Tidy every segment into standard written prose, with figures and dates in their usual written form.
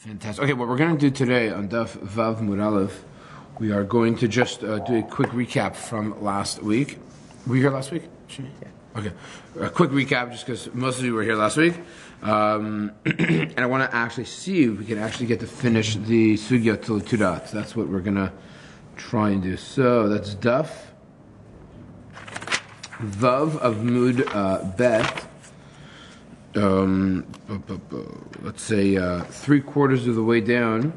Fantastic. Okay, what we're going to do today on Daf Vav Mud Aleph, we are going to just do a quick recap from last week. Were you here last week? Yeah. Okay. A quick recap, just because most of you were here last week. And I want to actually see if we can actually get to finish the Sugya till 2 dots. That's what we're going to try and do. So that's Daf Vav of Mud Bet. Let's say 3/4 of the way down.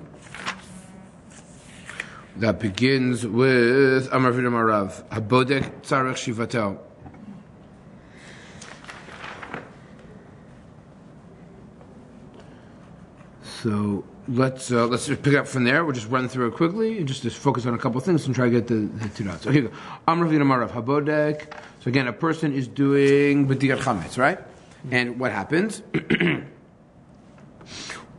That begins with Amar Vidam Arav Habodek Tzarech Shivatel. So let's just pick up from there. We'll just run through it quickly and just focus on a couple of things and try to get the 2 dots. So here we go. Amar Vidam Arav Habodek. So again, a person is doing B'dikat Chametz, right? And what happens?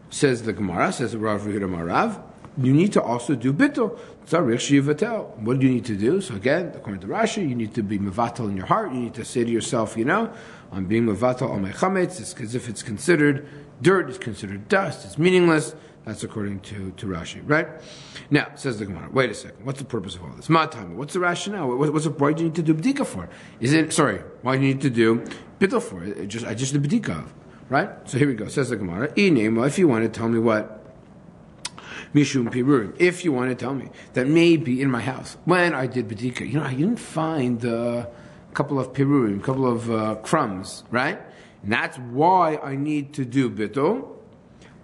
Says the Gemara, says the Rav Yehuda Marav, you need to also do bittul. Tzarich shivatel. What do you need to do? So again, according to Rashi, you need to be mevatel in your heart. You need to say to yourself, I'm being mevatel on my chametz. It's as if it's considered dirt, it's considered dust, it's meaningless. That's according to Rashi, right? Now, says the Gemara, wait a second, what's the purpose of all this? What's the rationale? Why do you need to do b'dika for? Why do you need to do bittul for? I just did b'dika of, right? So here we go, says the Gemara, if you want to tell me what? Mishum pirurim. If you want to tell me that maybe in my house, when I did b'dika, I didn't find a couple of pirurim, a couple of crumbs, right? And that's why I need to do bittul.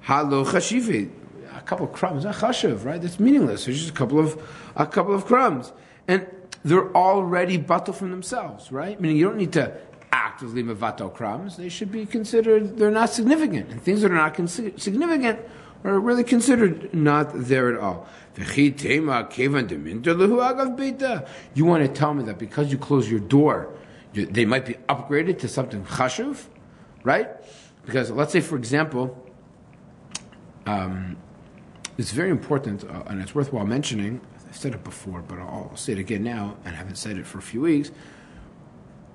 Halo chashivi, a couple of crumbs, not chashiv, right? That's meaningless. There's just a couple of crumbs, and they're already batal from themselves, right? Meaning you don't need to actively mevatel crumbs. They should be considered, they're not significant, and things that are not significant are really considered not there at all. You want to tell me that because you close your door, they might be upgraded to something chashiv, right? Because let's say, for example, it's very important, and it's worthwhile mentioning. I've said it before, but I'll say it again now, and I haven't said it for a few weeks.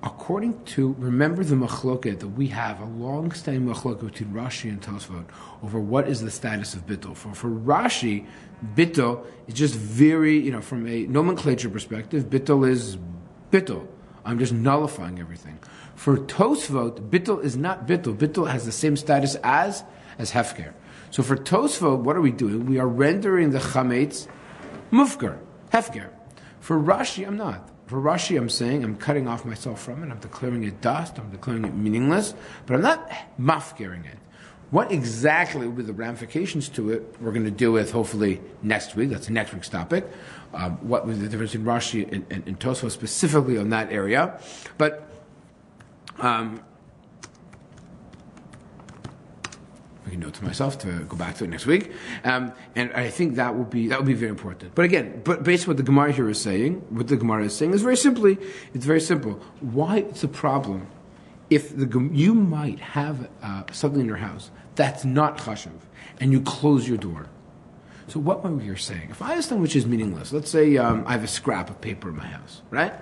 Remember the machloket that we have, a long-standing machloket between Rashi and Totofos over what is the status of bittul. For Rashi, bittul is just very, from a nomenclature perspective, bittul is bittul. I'm just nullifying everything. For Totofos, bittul is not bittul. Bittul has the same status as hefker. So for Totofos, what are we doing? We are rendering the chametz mufker, hefker. For Rashi, I'm not. For Rashi, I'm saying I'm cutting off myself from it. I'm declaring it dust. I'm declaring it meaningless. But I'm not mafkering it. What exactly will be the ramifications to it? We're going to deal with hopefully next week. That's next week's topic. What was the difference in Rashi and Totofos specifically on that area? But I can note to myself to go back to it next week, and I think that would be very important. But again, based on what the Gemara here is saying, is it's very simple. Why it's a problem if you might have something in your house that's not chashuv, and you close your door. So what we are saying, if I have something which is meaningless, let's say I have a scrap of paper in my house, right?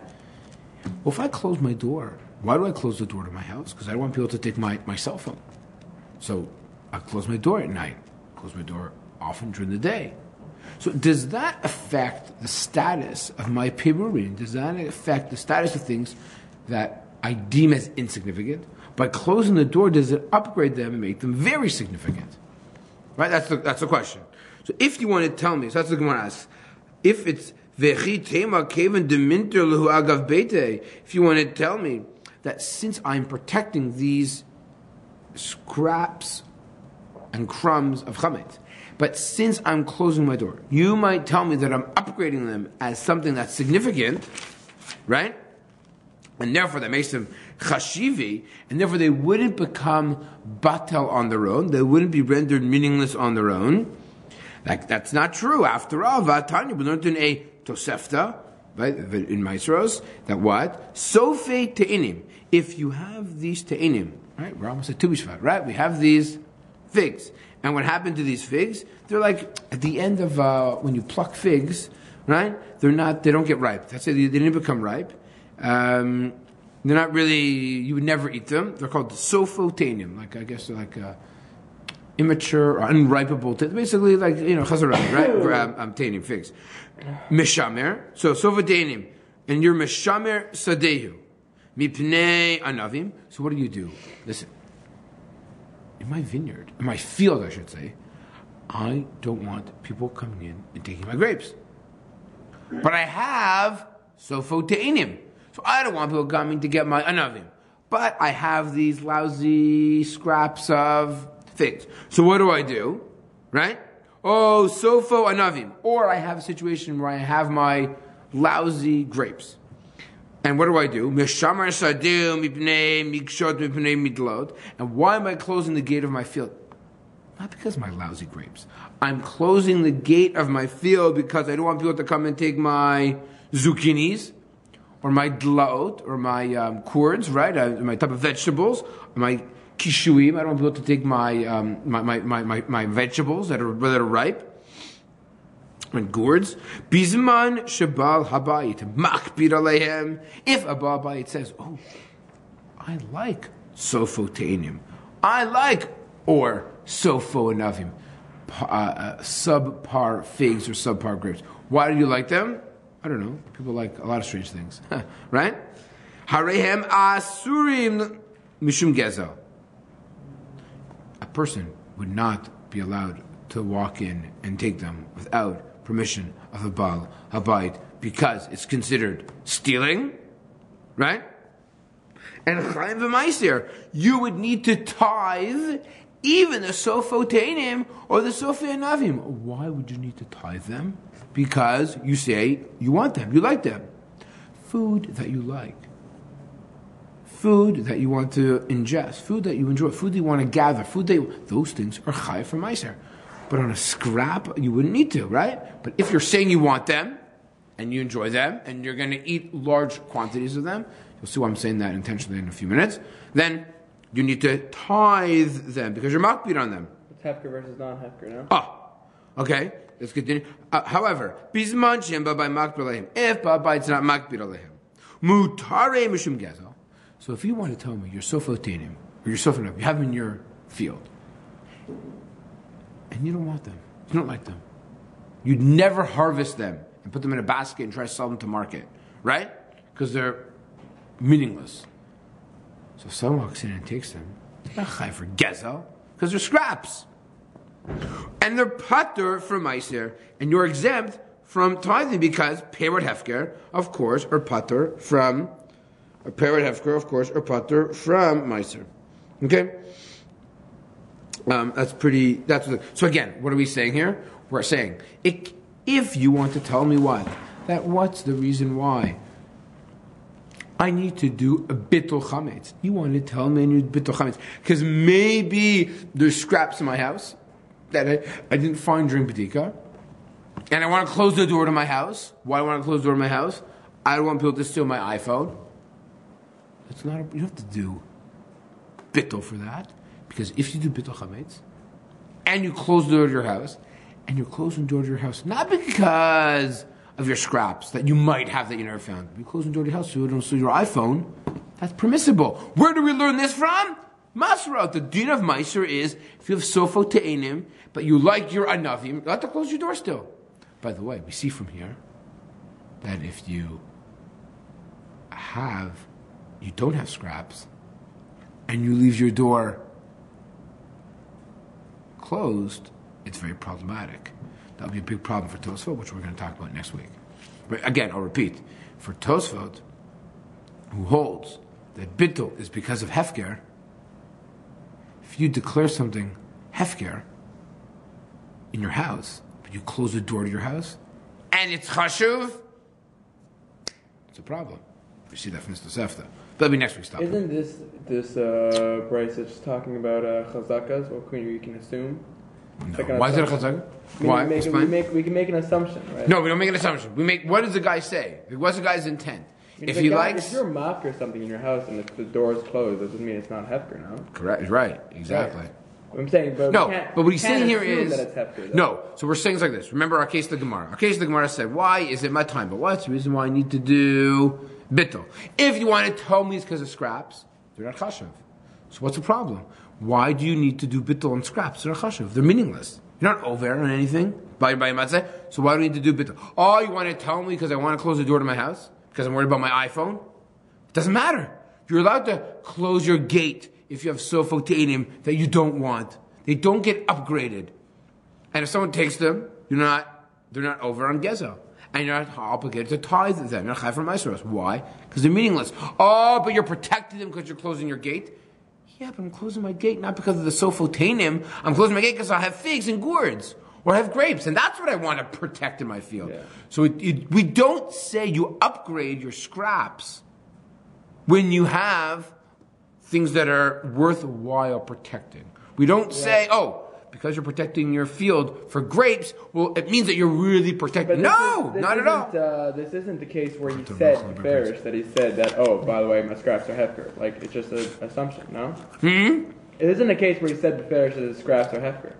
Well, if I close my door, why do I close the door to my house? Because I don't want people to take my cell phone. So I close my door at night, close my door often during the day. So does that affect the status of my pirurim? Does that affect the status of things that I deem as insignificant? By closing the door, does it upgrade them and make them very significant? Right? That's the question. So if you want to tell me, so that's the Gemara asks, if it's vechi tema keven deminter lehu agav beite, if you want to tell me that since I'm protecting these scraps and crumbs of chametz, but since I'm closing my door, you might tell me that I'm upgrading them as something that's significant, right? And therefore that makes them chashivi, and therefore they wouldn't become batel on their own, they wouldn't be rendered meaningless on their own. That's not true. After all, Vatanya, we learned in a Tosefta, right, in Maisros, that what? Sofe te'inim. If you have these te'inim, right, we're almost at Tu B'Shvat, right? We have these figs. And what happened to these figs? They're like, at the end of, when you pluck figs, right? They don't get ripe. That's it, they didn't become ripe. They're not really, you would never eat them. They're called sophotainium. I guess they're like immature or unripeable, basically like, chazarai, right? For obtaining figs. Mishamer, so sofa and you're mishamer sadehu. Mipnei anavim. So what do? Listen, in my vineyard, in my field, I should say, I don't want people coming in and taking my grapes. But I have sofoteinim. So I don't want people coming to get my anavim. But I have these lousy scraps of figs. So what do? Right? Oh, sofo anavim. Or I have a situation where I have my lousy grapes. And what do? Mishamar sadim mipnei mikshot mipnei midlot. And why am I closing the gate of my field? Not because of my lousy grapes. I'm closing the gate of my field because I don't want people to come and take my zucchinis, or my dlaot, or my curds, right? My type of vegetables, my kishuim. I don't want people to take my vegetables that are ripe. And gourds. Bizman shabal habayit makbir aleihem. If a Baal Bayit says, oh, I like sofoteinim, I like or sofo anavim, subpar figs or subpar grapes. Why do you like them? I don't know. People like a lot of strange things, right? Harehem asurim mishum gezel. A person would not be allowed to walk in and take them without permission of a Baal Habayit because it's considered stealing, right? And Chaim v'Maiser, you would need to tithe even the Sofoteinim or the Sofei Anavim. Why would you need to tithe them? Because you say you want them, you like them. Food that you like. Food that you want to ingest. Food that you enjoy. Food that you want to gather. Those things are Chai for Meiser. But on a scrap, you wouldn't need to, right? But if you're saying you want them, and you enjoy them, and you're going to eat large quantities of them, you'll see why I'm saying that intentionally in a few minutes, then you need to tithe them, because you're makbid on them. It's hefker versus non-hefker, no? Oh, okay. Let's continue. However, bizman shemba by makbid alehem. If Baba it's not makbid alehem. Mutare mishum gezel. So if you want to tell me you're sofoteinim, or you're sofotim, you have them in your field, and you don't want them, you don't like them, you'd never harvest them and put them in a basket and try to sell them to market, right? Because they're meaningless. So if someone walks in and takes them, they're not chai for gezel, because they're scraps. And they're patur from meiser, and you're exempt from tithing because perot hefker, of course, or patur from perot hefker, of course, or patur from meiser. Okay? So again, what are we saying here? We're saying, if you want to tell me what's the reason why I need to do a bittul chametz. You want to tell me I need bittul chametz because maybe there's scraps in my house that I didn't find during B'dika, and I want to close the door to my house. Why do I want to close the door to my house? I don't want people to steal my iPhone. You don't have to do bittul for that. Because if you do bittul chametz, and you close the door to your house, and you're closing the door to your house, not because of your scraps that you might have that you never found, you close the door to your house so you don't steal your iPhone, that's permissible. Where do we learn this from? Masrot. The din of Meiser is, if you have sofo te'enim, but you like your anavim, you have to close your door still. By the way, we see from here that if you don't have scraps, and you leave your door closed, it's very problematic. That'll be a big problem for Tosfot, which we're going to talk about next week. But again, I'll repeat. For Tosfot, who holds that bittul is because of hefker, if you declare something hefker in your house, but you close the door to your house, and it's chashuv, it's a problem. We see that from this Tosefta. That'll be next week's topic. Isn't this Bryce that's talking about chazakas, or you can assume? No. Why is it a chazaka? Why? We can make an assumption, right? No, we don't make an assumption. What does the guy say? What's the guy's intent? If you're a mock or something in your house and the door is closed, that doesn't mean it's not hefker, no? Correct. Right. Exactly. Right. I'm saying, but what he's saying here is that it's hefker, no. So we're saying it's like this. Remember our case of the Gemara. Our case of the Gemara said, "Why is it my time?" But what's the reason why I need to do bittul? If you want to tell me it's because of scraps, they're not chashav. So what's the problem? Why do you need to do bittul on scraps? They're chashuv. They're meaningless. You're not over on anything. By matzah. So why do we need to do bittul? Oh, you want to tell me because I want to close the door to my house? Because I'm worried about my iPhone? It doesn't matter. You're allowed to close your gate if you have sofotanim that you don't want. They don't get upgraded. And if someone takes them, they're not over on gezel. And you're not obligated to tithe them. You're not chai from Maasros. Why? Because they're meaningless. Oh, but you're protecting them because you're closing your gate? Yeah, but I'm closing my gate not because of the sofotanim. I'm closing my gate because I have figs and gourds. Or I have grapes. And that's what I want to protect in my field. Yeah. So we don't say you upgrade your scraps when you have things that are worthwhile protecting. We don't say, oh, because you're protecting your field for grapes, well, it means that you're really protecting. No, not at all. This isn't the case where he said Farish that he said that, oh, by the way, my scraps are hefker. Like, it's just an assumption, no? Hmm? It isn't a case where he said the Farish that his scraps are hefker.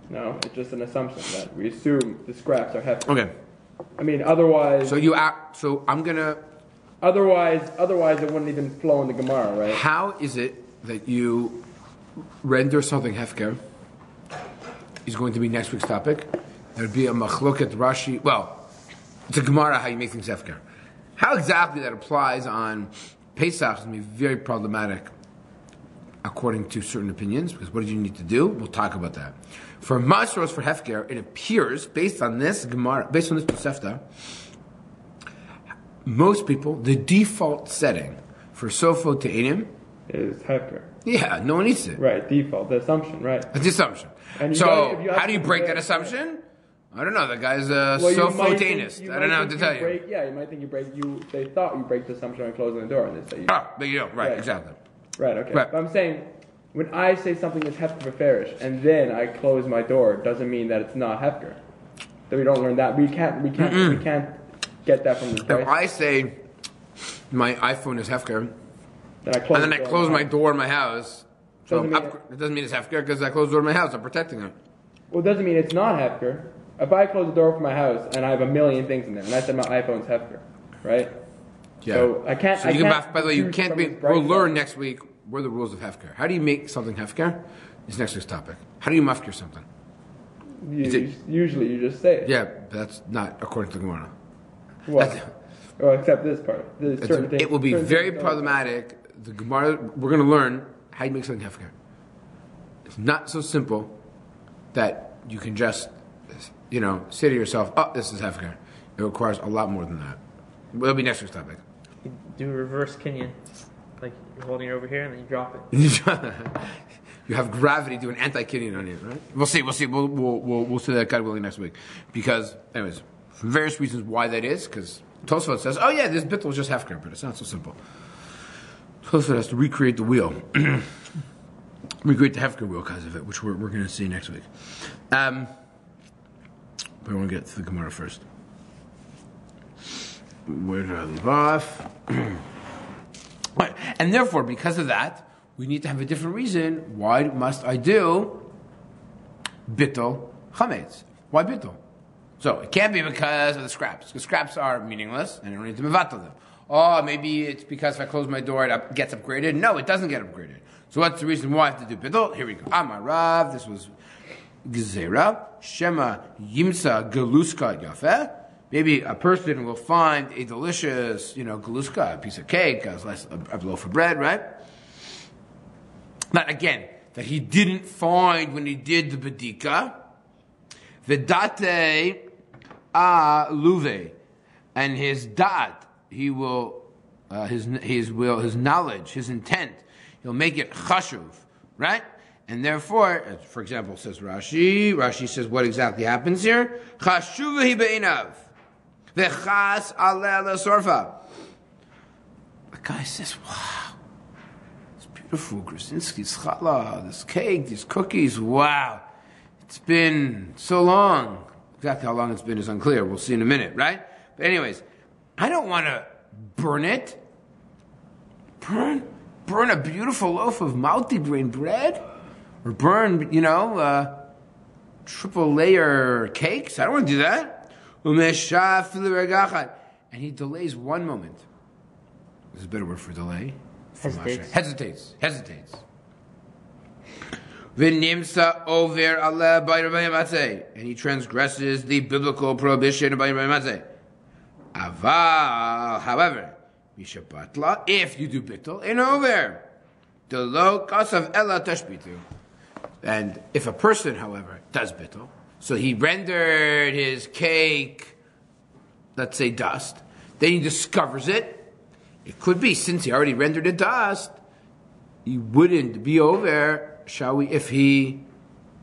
No, it's just an assumption that we assume the scraps are hefker. Okay. I mean, otherwise... So I'm going to... Otherwise, it wouldn't even flow in the Gemara, right? How is it that you render something hefker? Is going to be next week's topic. There'd be a machloket Rashi. Well, it's a Gemara how you make things hefker. How exactly that applies on Pesach is going to be very problematic according to certain opinions, because what did you need to do? We'll talk about that. For Masros, for hefker, it appears, based on this Gemara, based on this Tosefta, most people, the default setting for Sofo Te'enim is hefker. Yeah, no one needs it. Right, default, the assumption, right. It's the assumption. So, how do you break that assumption? I don't know. The guy's a sofotanist. I don't know what to tell you. Yeah, you might think they thought you break the assumption on closing the door, and they say you. But you don't. Right, exactly. Right, okay. Right. But I'm saying, when I say something is hefker beferish, and then I close my door, doesn't mean that it's not hefker. That we don't learn that. We can't get that from the price. If I say my iPhone is hefker, and then I close my door in my house, so it doesn't mean it's hefker because I closed the door in my house. I'm protecting it. Well, it doesn't mean it's not hefker. If I close the door for my house and I have a million things in there, and I said my iPhone's hefker, right? Yeah. So I can't. So by the way, you can't be. We'll learn next week what are the rules of hefker. How do you make something hefker? Is next week's topic. How do you mafkir something? Usually, you just say it. Yeah, but that's not according to the Gemara. What? Well, except this part. It will be very problematic. The Gemara, we're going to learn how you make something hefker. It's not so simple that you can just, say to yourself, "Oh, this is hefker." It requires a lot more than that. It'll be next week's topic. You do reverse kinyan, like you're holding it over here and then you drop it. You have gravity do an anti-kinyan on you, right? We'll see. We'll see that God willing next week. Because, anyways, for various reasons why that is, because Totofos says, oh yeah, this bittul was just hefker, but it's not so simple. Totofos has to recreate the wheel. Recreate the hefker wheel because of it, which we're going to see next week. But I want to get to the Gemara first. Where did I leave off? And therefore, because of that, we need to have a different reason. Why must I do bittul chametz? Why bittul? So it can't be because of the scraps. Because scraps are meaningless, and I don't need to mevatel them. Oh, maybe it's because if I close my door, it gets upgraded. No, it doesn't get upgraded. So what's the reason why I have to do bittul? Here we go. Amar Rav, this was Gezerah, Shema Yimsa Galuska Yafeh. Maybe a person will find a delicious, galuska, a piece of cake, a loaf of bread, right? But again, that he didn't find when he did the bedika. Vedate luve, and his dat, he will, his knowledge, his intent, he'll make it chashuv, right? And therefore, for example, says Rashi. Rashi says what exactly happens here? Chashuvahi be'inav. V'chas aleh lesorfa. The guy says, wow, it's beautiful, Krasinski's challah, this cake, these cookies, wow. It's been so long. Exactly how long it's been is unclear. We'll see in a minute, right? But anyways, I don't want to burn it. Burn a beautiful loaf of multigrain bread? Or burn, triple layer cakes? I don't want to do that. And he delays one moment. There's a better word for delay. Hesitates. Hesitates. V'nimsa over ale bayir b'yamatzeh, and he transgresses the biblical prohibition of bayir b'yamatzeh. Aval, however, mishabatla, if you do bittul, in over, the lo kasav ela tashbitu. And if a person, however, does bittul, so he rendered his cake, let's say dust, then he discovers it. It could be, since he already rendered it dust, he wouldn't be over, shall we, if he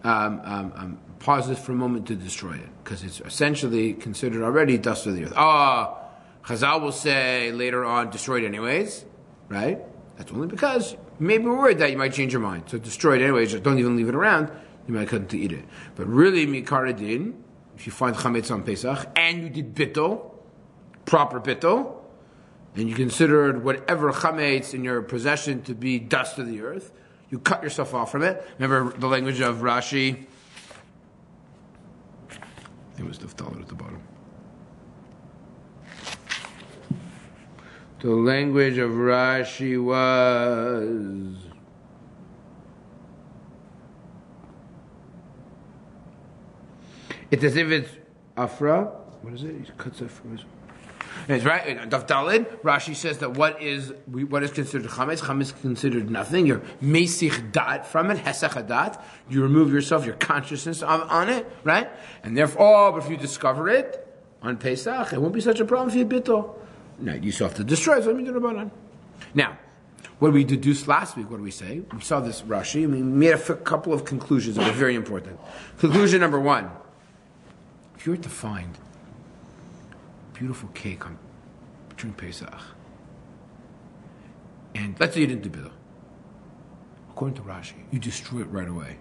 pauses for a moment to destroy it, because it's essentially considered already dust of the earth. Chazal will say later on, destroy it anyways, right? That's only because maybe we're worried that you might change your mind. So destroy it anyways, just don't even leave it around, you might come to eat it. But really, mikaradin, if you find chametz on Pesach, and you did bittul, proper bittul, and you considered whatever chametz in your possession to be dust of the earth, you cut yourself off from it. Remember the language of Rashi? It was the dollar at the bottom. The language of Rashi was... It's as if it's Afra. What is it? He cuts it from his... It's right. Daf Dalid, Rashi says that what is considered chametz? Chametz is considered nothing. You're mesich dat from it, hesach dat. You remove yourself, your consciousness on it, right? And therefore, but if you discover it on Pesach, it won't be such a problem for you bittul. Now you still have to destroy it. So let me do it. Now, what we deduced last week? What do we say? We saw this Rashi. We made a couple of conclusions that are very important. Conclusion number one: if you were to find beautiful cake during Pesach, and let's say you didn't do bittul, according to Rashi, you destroy it right away.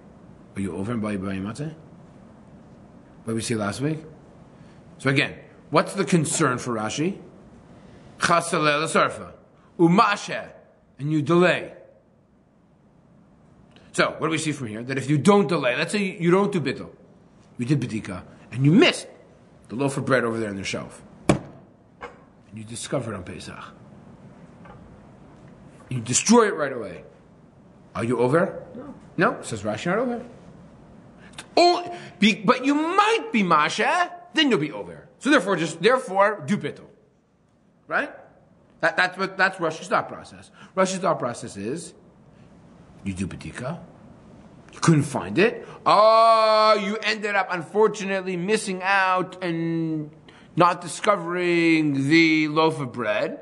Are you over and by matzah? What did we see last week? So again, what's the concern for Rashi? Chasalel l'sarfa umashe, and you delay. So what do we see from here? That if you don't delay, let's say you don't do bittul, you did bedika, and you missed the loaf of bread over there on the shelf. You discover it on Pesach. You destroy it right away. Are you over? No, says Rashi, not over. But you might be Masha, then you'll be over. So therefore do bittul. Right? That's Rashi's thought process. Rashi's thought process is, you do bedika, you couldn't find it. You ended up unfortunately missing out and not discovering the loaf of bread.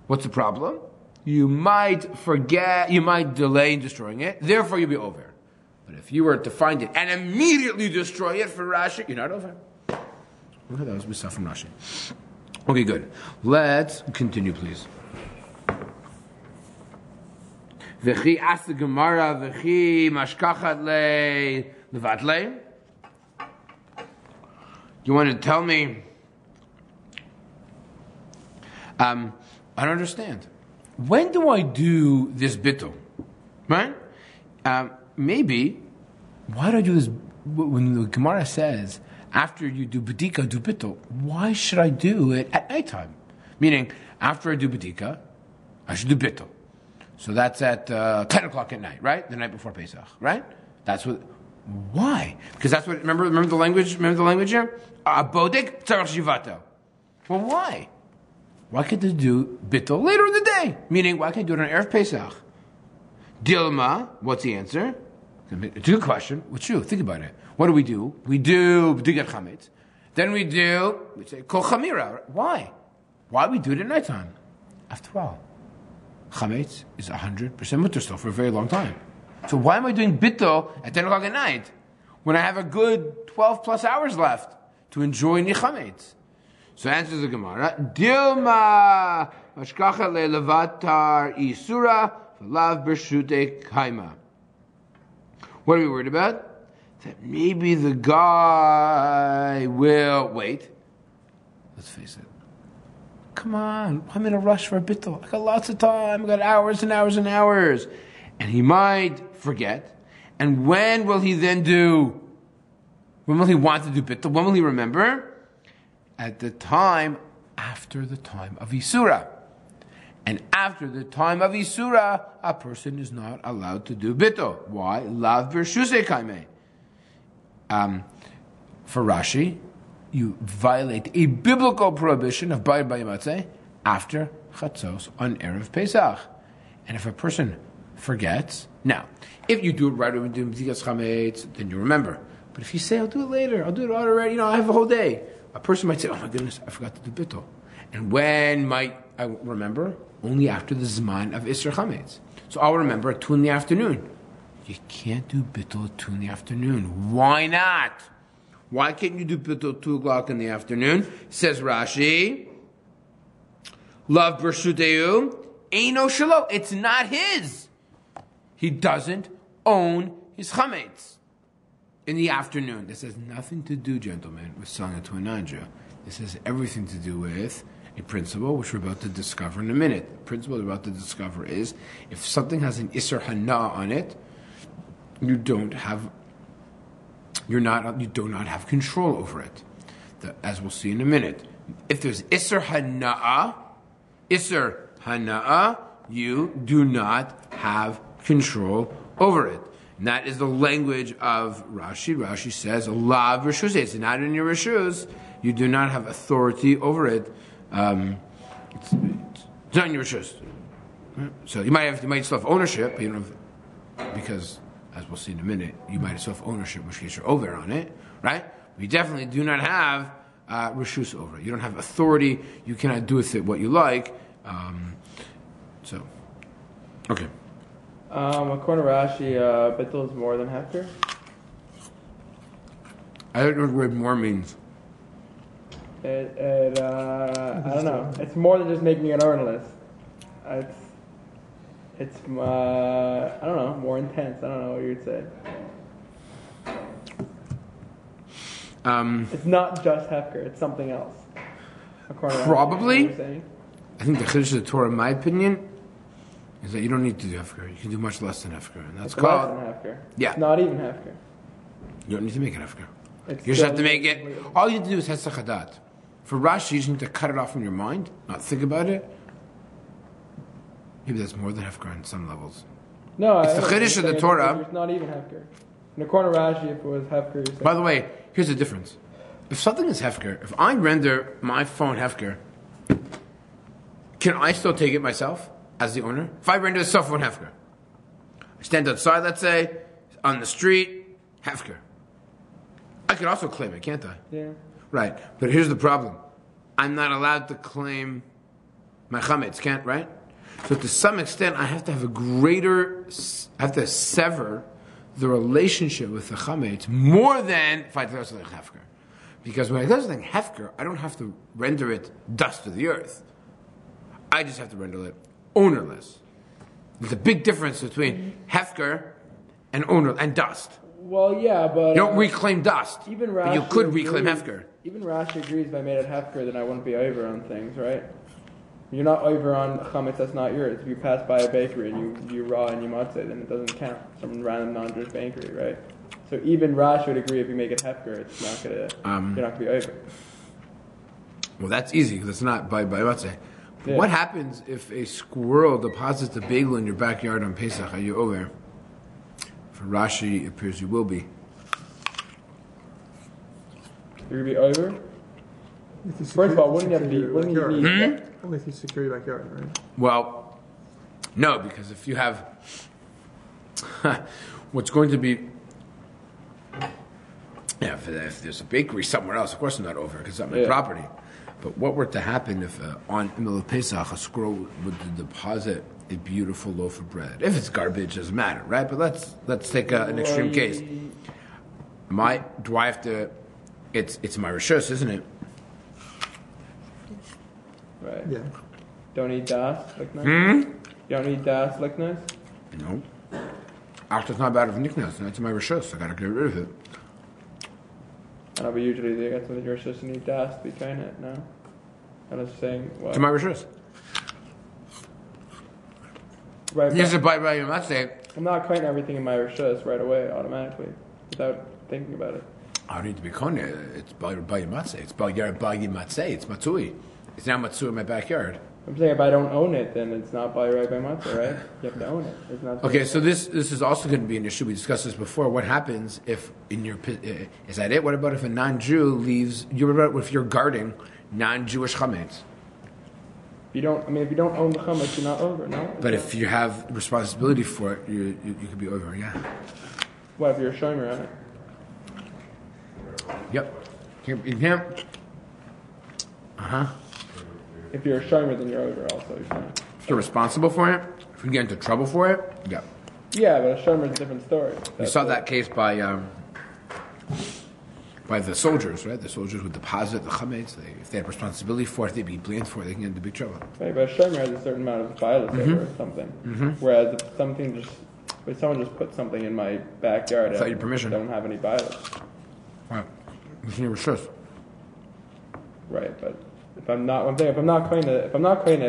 What's the problem? You might forget, you might delay in destroying it, therefore you'll be over. But if you were to find it and immediately destroy it for Rashi, you're not over. Okay, that was Misah from Rashi. Okay, good. Let's continue, please. V'chi asked the Gemara, v'chi mashkachat le levatle. You want to tell me? I don't understand. When do I do this bittul? Right? Maybe. Why do I do this? When the Gemara says after you do bedika, do bittul. Why should I do it at nighttime? Meaning, after I do bedika, I should do bittul. So that's at 10 o'clock at night, right? The night before Pesach, right? That's what. Why? Because that's what. Remember the language. Remember the language here. Abodik tzarach shivato. Well, why? Why can't they do bittul later in the day? Meaning, why can't I do it on Erev Pesach? Dilma. What's the answer? It's a good question. What's true? Think about it. What do? We do b'digat chametz. Then we say kol chamira. Why? Why we do it at nighttime? After all, chametz is 100% mutter still for a very long time. So why am I doing bittul at 10 o'clock at night when I have a good 12 plus hours left to enjoy nichametz? So answers the Gemara: Dilma mashkacha levatar isura v'lav b'shute kaima. What are we worried about? That maybe the guy will wait. Let's face it. Come on, I'm in a rush for a bittul. I got lots of time. I got hours and hours and hours. And he might forget. And when will he then do? When will he want to do bittul? When will he remember? At the time after the time of Isura. And after the time of Isura, a person is not allowed to do bittul. Why? Lav b'rshusei kaimei. For Rashi, you violate a biblical prohibition of bayir bayimatzeh after chatzos on Erev Pesach. And if a person forgets, now, if you do it right when you do B'tikas Chametz, then you remember. But if you say, I'll do it later, I'll do it already, I have a whole day, a person might say, oh my goodness, I forgot to do bittul. And when might I remember? Only after the Zman of Isser Chametz. So I'll remember at 2 in the afternoon. You can't do bittul at 2 in the afternoon. Why not? Why can't you do bittul at 2 o'clock in the afternoon? Says Rashi, Lav b'rshuteu eino shelo. It's not his. He doesn't own his chametz in the afternoon. This has nothing to do, gentlemen, with selling it to a non-Jew. This has everything to do with a principle which we're about to discover in a minute. The principle we're about to discover is if something has an Isser Hana on it, you do not have control over it. As we'll see in a minute. If there's Isser Hana'a, you do not have control over it. And that is the language of Rashi. Rashi says, Lav Rishus. It's not in your Rishus. You do not have authority over it. It's not in your Rishus. So you might still have ownership, but you don't have, because, as we'll see in a minute, you might still have ownership, which gets your over on it, right? You definitely do not have Rishus over it. You don't have authority. You cannot do with it what you like. Okay. According to Rashi, bittul is more than hefker. I don't know what more means. I don't know. It's more than just making it ownerless. It's I don't know, more intense. I don't know what you'd say. It's not just hefker. It's something else. Probably. I think the Chiddush of the Torah, in my opinion, is that you don't need to do hefker. You can do much less than hefker, and that's called less than hefker. Yeah. It's not even hefker. You don't need to make it hefker. You just have to make it. All you need to do is hesach hadat. For Rashi, you just need to cut it off from your mind, not think about it. Maybe that's more than hefker on some levels. No, it's the Chiddush of the Torah. It's not even hefker. In according to Rashi, if it was hefker, you're by the way, here's the difference. If something is hefker, if I render my phone hefker, can I still take it myself as the owner? If I render the cell phone hefker, I stand outside, let's say, on the street, hefker. I can also claim it, can't I? Yeah. Right, but here's the problem. I'm not allowed to claim my chametz, can't, right? So to some extent, I have to have I have to sever the relationship with the chametz more than if I do something hefker. Because when I do something hefker, I don't have to render it dust to the earth. I just have to render it ownerless. There's a big difference between hefker and owner and dust. Well, yeah, but you don't reclaim dust. Even Rashi but you could reclaim hefker. Even Rashi agrees. If I made it hefker, then I wouldn't be over on things, right? You're not over on chametz that's not yours. If you pass by a bakery and you raw and you matzeh, then it doesn't count. Some random non-Jewish bakery, right? So even Rashi would agree if you make it hefker, it's not gonna. You're not gonna be over. Well, that's easy because it's not by matzeh. Yeah. What happens if a squirrel deposits a bagel in your backyard on Pesach? Are you over? For Rashi, it appears you will be. You're gonna be over. First of all, wouldn't you need? Only if you secure your backyard, right? Well, no, because if you have what's going to be, if there's a bakery somewhere else, of course I'm not over because it's not my property. But what were to happen if on in the middle of Pesach a squirrel would deposit a beautiful loaf of bread? If it's garbage, doesn't matter, right? But let's take an extreme case. Do I have to? It's my rishus, isn't it? Right. Yeah. Don't eat das, liknus. Don't eat das, liknus. No. After it's not bad of niknas, that's my rishus. I gotta get rid of it. I know, but usually they got some of your rishus and eat das to be trying it. No. I was saying. What? To my rishus. Right. Yes, by your matzeh. I'm not cutting everything in my rishus right away automatically without thinking about it. I don't need to be kohen. It's by your matzeh. It's by your matzeh. It's matzui. It's now matzui in my backyard. I'm saying if I don't own it, then it's not by right by matzah, right? You have to own it. It's not. Okay, so this is also going to be an issue. We discussed this before. What happens if in your is that it? What about if a non-Jew leaves? What about if you're guarding non-Jewish chametz? If you don't own the chametz, you're not over. No. But if you have responsibility for it, you could be over. Yeah. What if you're a shomer on it? Yep. You can't. If you're a shomer, then you're over. Also, you're saying. If you're responsible for it, if you get into trouble for it, yeah. Yeah, but a shomer is a different story. You saw that case by the soldiers, right? The soldiers would deposit the chametz. If they had responsibility for it, they'd be blamed for it. They can get into big trouble. Right, but a shomer has a certain amount of violence over something. Whereas if someone just put something in my backyard, without your permission, I don't have any violence. Right. It's in your rishus. Right, but if I'm not clean it,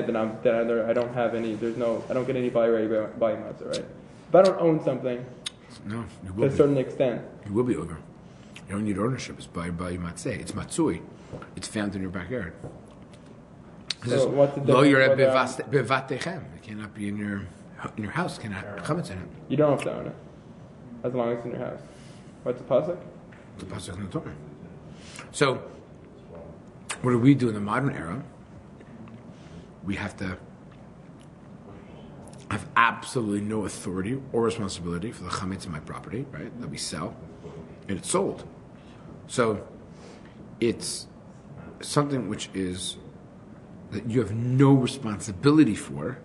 then I don't have any. I don't get any by matzah, right? If I don't own something, no, you will to a certain extent, you will be over. You don't need ownership. It's by matzeh. It's matzui. It's found in your backyard. So what's the difference? It cannot be in your house. Cannot have chametz in it. You don't have to own it, as long as it's in your house. What's the pasuk? The pasuk in the Torah. So, what do we do in the modern era? We have to have absolutely no authority or responsibility for the chametz in my property, right? That we sell, and it's sold. So, it's something which is that you have no responsibility for.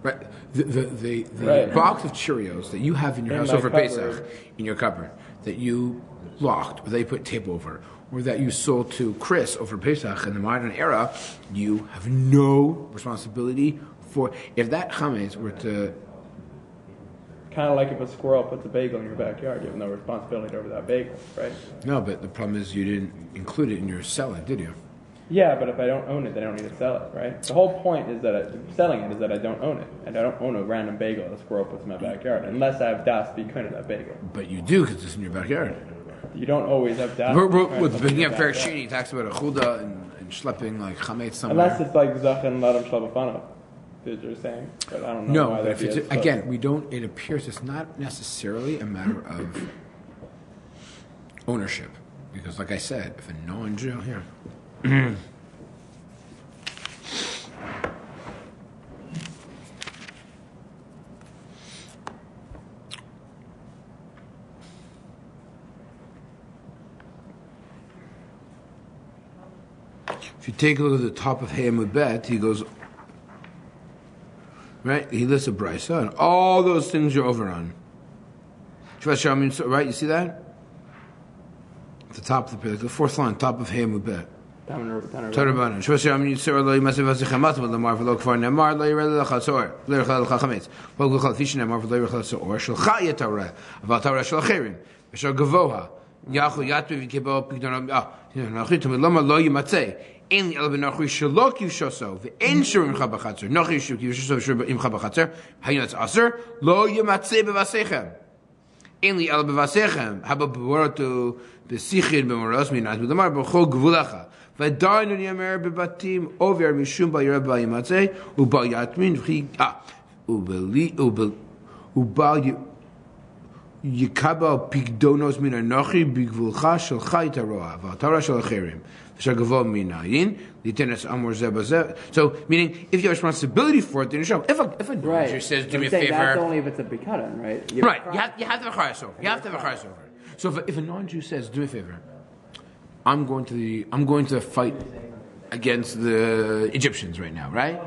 Right, the right. box of Cheerios that you have in your house over Pesach, in your cupboard, that you locked, or that you put tape over, or that you sold to Chris over Pesach in the modern era, you have no responsibility for. If that chametz were to, kind of like if a squirrel puts a bagel in your backyard, you have no responsibility over that bagel, right? no, but the problem is you didn't include it in your selling, did you? Yeah, but if I don't own it, then I don't need to sell it, right? The whole point is that selling it is that I don't own it, and I don't own a random bagel that a squirrel puts in my backyard, unless I have das to be kind of that bagel. But you do because it's in your backyard. You don't always have das. With the beginning of Perishini, he talks about a chuda and schlepping like chametz somewhere. Unless it's like zach and ladam shlabafano, that you're saying, but I don't know. No, why but if that'd it's, be again, we don't. It appears it's not necessarily a matter of ownership, because, like I said, if a non-Jew here. If you take a look at the top of Hayamud Bet, he goes, right? He lists a brisa, and all those things you're over on. Right? You see that? At the top of the fourth line, top of Hayamud Bet. Tarabanan. Shvasher Amin Yitzur Lo Yimasiv Vasichem Matzav Lamar V'Lo Kfar Nemar Lo Yirel Lechatzor Lo Yirel Lechachametz Lo Yirel Fish Nemar V'Lo Yirel Lechatzor Shalcha Yetorah Aval Torah Shel Achirim V'Shal Gavoha Yachu Yatvi V'Kibol Pigdon Nachi Tamid Lama Lo Yimatzei Ein Li El B'Nachui Shelo Kivshoso V'Ein Shiurim Imcha B'Chatzor Nachi Shiurim Kivshoso V'Shiurim Imcha B'Chatzor Hayinatz Aser Lo Yimatzei B'Vasechem Ein Li El B'Vasechem Haba B'Vorotu B'Sichir B'Moros Minat B'Damar B'Chol Gvulacha V'dainu Yamer B'Batim Over Mishum B'Yireh B'Yimatzei U'B'Yatmin V'Chi U'Bal Yikabel Pigdonos Min Anochi B'Gvulcha Shelcha Yitaroa V'Torah Shel Achirim V'Shagavo Min Ayin L'Tenes Amor Zeh B'Zeh. So, meaning, if you have responsibility for it, then you show. If a non-Jew says, "Do me a favor," that's only if it's a bikaron, right? Right. You have to have a chayas over. You have to have a chayas over. So, if a non-Jew says, "Do me a favor," I'm going to fight against the Egyptians right now, right?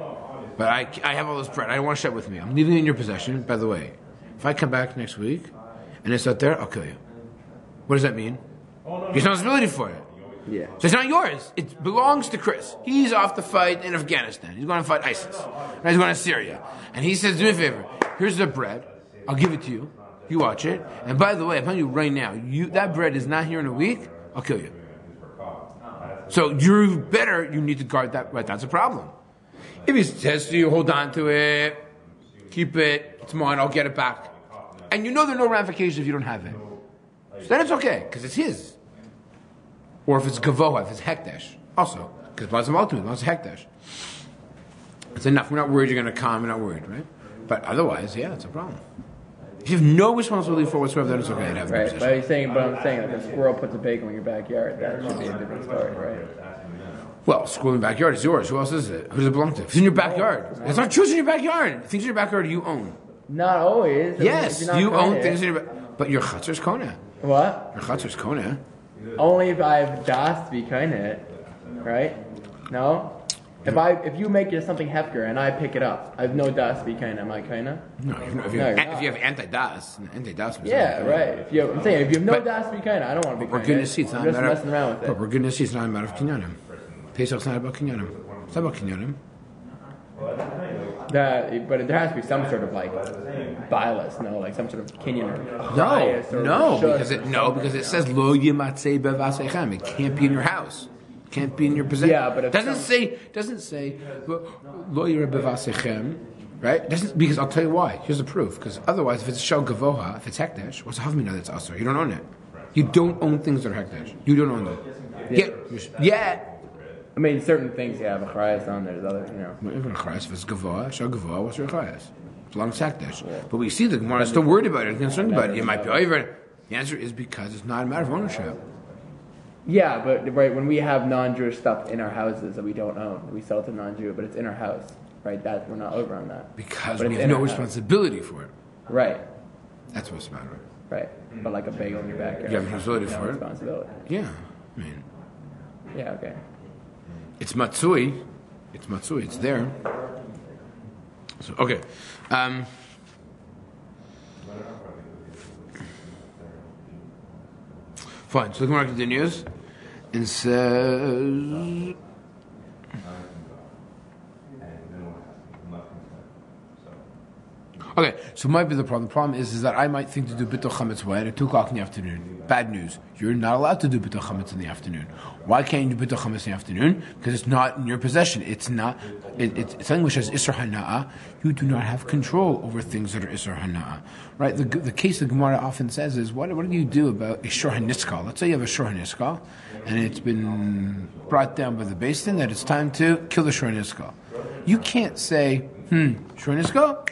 But I have all this bread. I don't want to share it with me. I'm leaving it in your possession. By the way, if I come back next week and it's not there, I'll kill you. What does that mean? Your responsibility for it. Yeah. So it's not yours. It belongs to Chris. He's off to fight in Afghanistan. He's going to fight ISIS. Right? He's going to Syria. And he says, "Do me a favor. Here's the bread. I'll give it to you. You watch it. And by the way, I'm telling you right now, that bread is not here in a week. I'll kill you." So you need to guard that, right? That's a problem. If he says to you, "Hold on to it, keep it, it's mine, I'll get it back," and you know there are no ramifications if you don't have it, so then it's okay, because it's his. Or if it's gavoha, if it's hekdesh, also, because it's ultimate, it's hekdesh. It's enough. We're not worried you're going to come. We're not worried, right? But otherwise, yeah, it's a problem. If you have no responsibility for whatsoever, then it's okay to have Right. a But I'm saying if a squirrel puts a bagel in your backyard, that should be a different story, right? Well, school in the backyard is yours. Who else is it? Who does it belong to? If it's in your backyard. It's not true. It's in your backyard. Things in your backyard you own. Not always. Yes, If you're not you own it. things in your backyard. But your chutzner is kona. What? Your chutzner is kona. Only if I have das to be kind of it, right? No. If you make something hefker and I pick it up, I have no das to be kind. Am I kind of? No, if you have anti-das, Yeah, right. I'm saying if you have no das to be kind, I don't want to be kind. For goodness' sake, it's not I'm just a matter messing around with it. But for goodness' sake, it's not a matter of kinyanim. Pesach's not about kinyanim. It's not about kinyanim. But there has to be some sort of bias, like some sort of kinyan or bias or because it says lo yimatzei bevasechem. It can't be in your house. It can't be in your possession. Yeah, but it doesn't say lo yira bevasechem. Right? Because I'll tell you why. Here's the proof. Because otherwise, if it's shel gavoha, if it's hekdesh, what's havmina that's asur? You don't own it. You don't own things that are hekdesh. You don't own them. Yeah. I mean, certain things you have a chayas on. There's other, Even a chayas, if it's gavoha, shel gavoha, what's your chayas? It's long hekdesh. But we see the Gemara is still worried about it, concerned about it. You might be over. The answer is because it's not a matter of ownership. Yeah, but right when we have non-Jewish stuff in our houses that we don't own, we sell it to non-Jew, but it's in our house. Right, we're not over on that. Because we have no responsibility for it. Right. That's what's the matter. Right. But like a bagel in your backyard. You have responsibility for it. Responsibility. Yeah. I mean. Yeah, okay. It's matsui. It's there. So, okay. Fine. So the Gemara continues and says... Okay, so might be the problem. The problem is that I might think to do bittul chametz when at 2 o'clock in the afternoon. Bad news. You're not allowed to do bittul chametz in the afternoon. Why can't you do bittul chametz in the afternoon? Because it's not in your possession. It's not. It's something which has isur hana'a. You do not have control over things that are isur hana'a. Right? The case the Gemara often says is, what do you do about a shor haniskal? Let's say you have a shor haniskal, and it's been brought down by the Beis Din that it's time to kill the shor haniskal. You can't say, shor haniskal,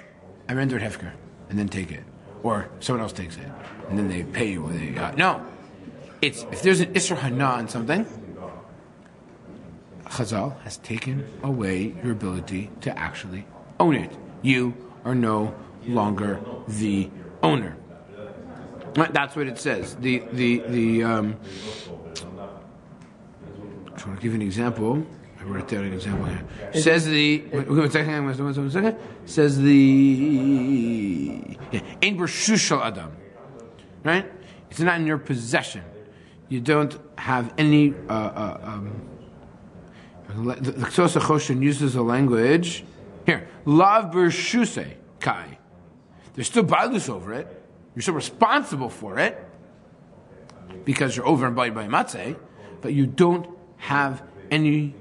I render it hefker, and then take it. Or someone else takes it, and then they pay you what they got. No. If there's an Isser Hana on something, Chazal has taken away your ability to actually own it. You are no longer the owner. That's what it says. I'm trying to give you an example. I wrote it down an example here. Says one second. Says Ein Bershus Adam. Right? It's not in your possession. You don't have any. The Ktosah Choshen uses a language here. Lav Bershuse Kai. There's still balus over it. You're still responsible for it because you're over and by matzeh, but you don't have any.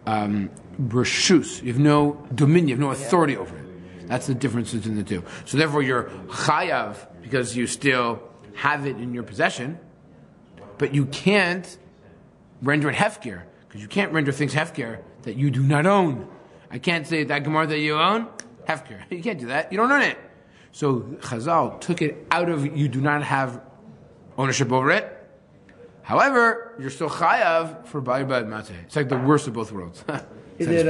Bershus, you have no dominion, you have no authority over it. That's the difference between the two. So therefore you're chayav because you still have it in your possession, but you can't render it hefker, because you can't render things hefker that you do not own. I can't say that Gemara that you own, hefker. You can't do that. You don't own it. So Chazal took it out of, you do not have ownership over it. However, you're still chayav for ba'ibad matzeh. It's like the worst of both worlds. Is it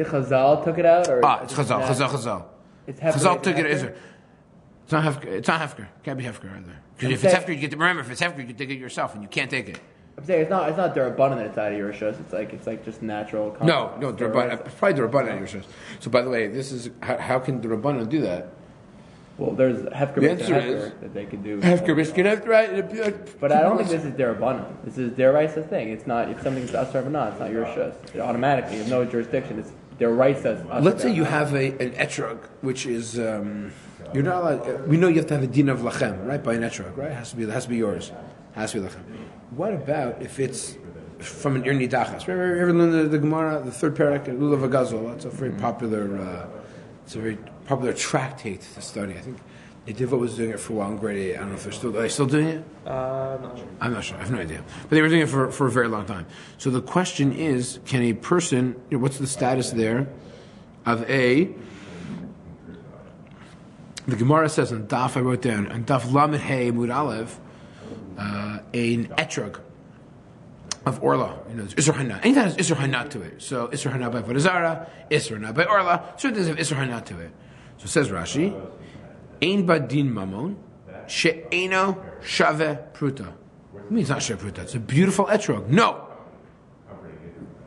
Chazal took it out, or it's Chazal. It's Chazal took it. It's not hefker. It's not hefker. It can't be hefker either. Because if it's hefker, you get to remember. If it's hefker, you can take it yourself, and you can't take it. I'm saying it's not derabbanan that it's out of your rishus. It's like just natural. No, derabbanan. It's probably derabbanan out of your rishus. So by the way, this is how can derabbanan do that? Well, there's hefker that they can do. Hefker biscuit, right? But I don't think this is derabbanan. This is deraisa thing. It's not, if something's asar v'na, it's not your shus. Automatically, you have no jurisdiction. It's deraisa. Let's say you have an etrog, which is you're not allowed. We know you have to have a din of lachem, right? By an etrog, right? It has to be yours. It has to be lachem. What about if it's from an irni dachas? Remember, you ever learned the Gemara, the third parak in Lulav Agazol? That's a very popular. It's a very popular tractate to study. I think Nediva was doing it for a while in grade 8. I don't know if are they still doing it? I'm not sure. I have no idea. But they were doing it for a very long time. So the question is, can a person, what's the status there? of a. The Gemara says on Daf, I wrote down, on Daf Lamed Hey Mud Aleph, an etrog of Orla. You know, there's Isser Hana. Anytime there's Isser Hana to it. So Isser Hana by Vodazara, Isser Hana by Orla. So there's Isser Hana to it. So it says Rashi, Ein Badin Mamon, She'eno Shave Pruta. It means not Shave Pruta. It's a beautiful etrog. No.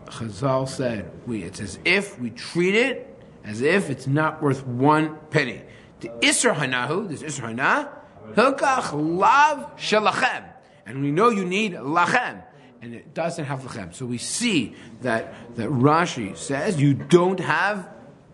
Chazal said, it's as if we treat it as if it's not worth 1 penny. The Isser Hanahu, this Isser Hana, Hilkach Lav Shalachem. And we know you need Lachem. And it doesn't have Lachem. So we see that Rashi says you don't have,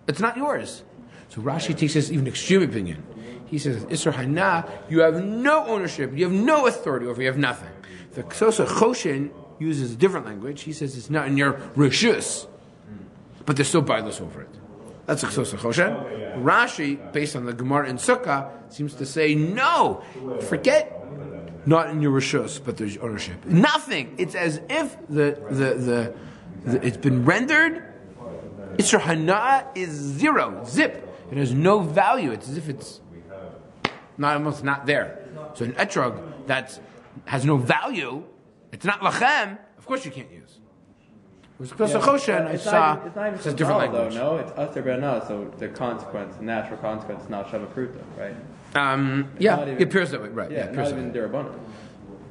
it's not yours. So Rashi takes this even extreme opinion. He says, Isser Hana, you have no ownership, you have no authority over, you have nothing. The Ksosa Choshen uses a different language. He says it's not in your rishus, but they're still bidless over it. That's a Ksosa Choshen. Rashi, based on the Gemara in Sukkah, seems to say, no, forget not in your rishus, but there's ownership. Nothing. It's as if the it's been rendered. Isser Hana is zero, zip. It has no value. It's as if it's almost not there. So an etrog that has no value, it's not lachem, of course you can't use. With Ksosa Choshen, I saw it's a different language. Though, no, it's Aser B'Ana, so the consequence, the natural consequence is not Shava Pruta, right? It appears that way, right? Yeah, not even Dirabanan.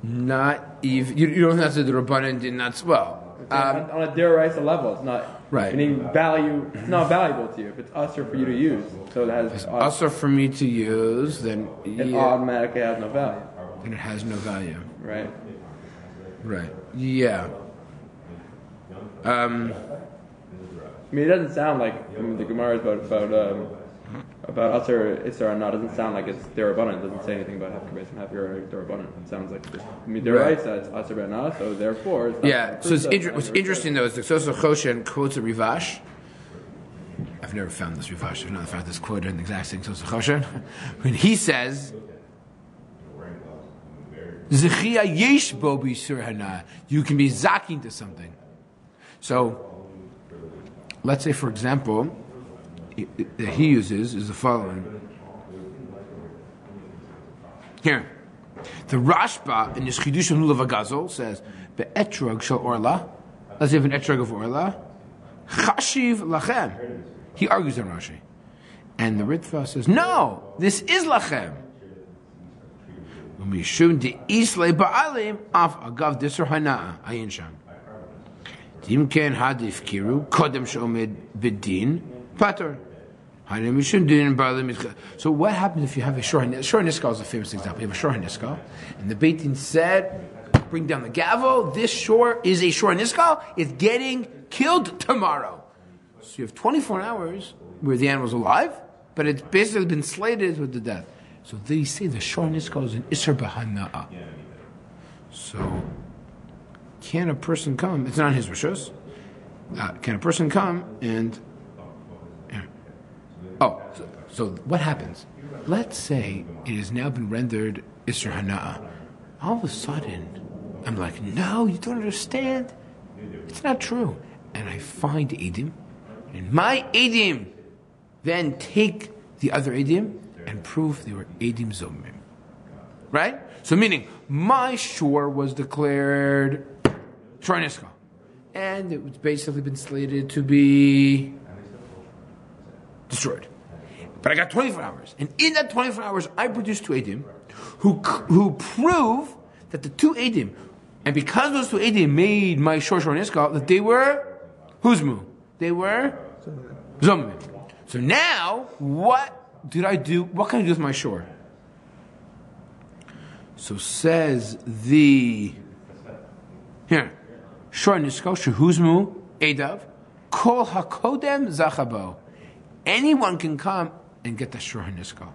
Not even, you don't have to do Rabbanan in that, well. On a Diraisa level, it's not right. Meaning value, it's not valuable to you. If it's Aser for you to use, so it has. If it's Aser for me to use, then it automatically has no value. Then it has no value. Right. Right. Yeah. I mean, it doesn't sound like the Gemara is about Aser Isser or not. It doesn't sound like it's Derabanan. It doesn't say anything about Hefker based on Hefker or Derabanan. It sounds like it's Deraisa, it's Aser B'Ana, so therefore it's not so what's interesting though is the Ksosa Choshen quotes a Rivash. I've never found this Rivash. I've not found this quote in the exact same Ksosa Choshen. When he says, Zechia yesh bo b'Isur Hana, you can be zaking to something. So, let's say, for example, that he uses is the following. Here, the Rashba in the Chidush of Lulav Agazel says, "Be'etrog shel orla." Let's say an etrog of orla, chashiv lachem. He argues on Rashi, and the Ritva says, "No, this is lachem." Mishum de islay ba'alim af agav disur hana'a ayin sham. Dimken hadif kiru kodem shomed bidin pater. So what happens if you have a shor niskal is a famous example. You have a shor niskal, and the Beit Din said, "Bring down the gavel. This shor is a shor niskal. It's getting killed tomorrow." So you have 24 hours where the animal's alive, but it's basically been slated with the death. So they say the shor niskal is an isser b'hana'a. So can a person come? It's not his rishus. Can a person come and? So what happens? Let's say it has now been rendered Isser Hana'a. All of a sudden, I'm like, no, you don't understand. It's not true. And I find Edim, and my Edim then take the other Edim and prove they were Edim Zomim. Right? So meaning, my shore was declared Shor Niskal. And it was basically been slated to be destroyed. But I got 24 hours. And in that 24 hours, I produced 2 Edim who prove that the 2 Edim, and because those 2 Edim made my Shor Niskal, that they were Huzmu. They were Zomim. So now, what did I do? What can I do with my Shor? So says the... Here. Shor Niskal, Shehuzmu, Edav, Kol HaKodem Zachabo. Anyone can come and get the Shor Niskal.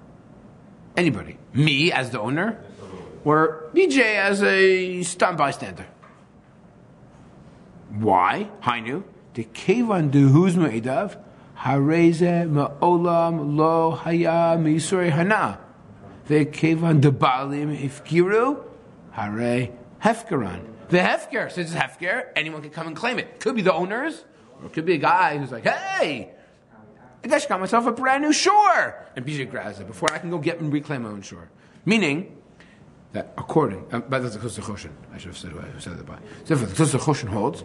Anybody. Me as the owner, or BJ as a stunt bystander. Why? Hainu. The Kevan de Huzma Edav, Hareze Ma'olam Lo Haya Misuri Hana. The Kevan de Balim Ifkiru, Hare Hefkeran. The Hefker, since it's Hefker, anyone can come and claim it. Could be the owners, or it could be a guy who's like, hey, I just got myself a brand new shore. And Bijay grabs it before I can go get and reclaim my own shore. Meaning that according, but that's the Totofos. I should have said that by. So the Totofos holds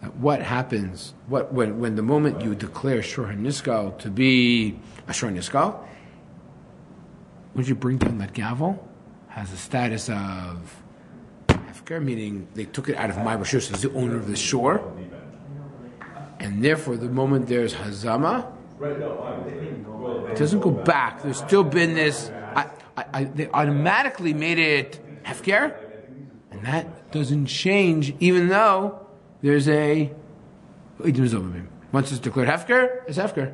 that what happens, when the moment you declare shor haniskal to be a shor haniskal, when you bring down that gavel, has the status of hefker, meaning they took it out of my rishus as the owner of the shore, and therefore the moment there's hazama, it doesn't go back. There's still been this. They automatically made it hefker, and that doesn't change, even though there's a once it's declared hefker, it's hefker,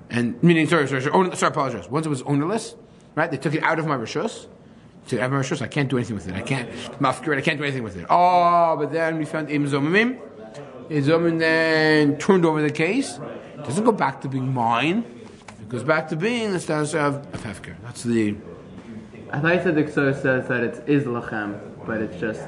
and meaning sorry, apologize. Once it was ownerless, right? They took it out of my rishus. To have my rishus, I can't do anything with it. I can't mafkir it. I can't do anything with it. Oh, but then we found im zomimim. Zomim then turned over the case. It doesn't go back to being mine. It goes back to being the status of hefker. That's the. I thought you said the Kso says that it's is lachem, but it's just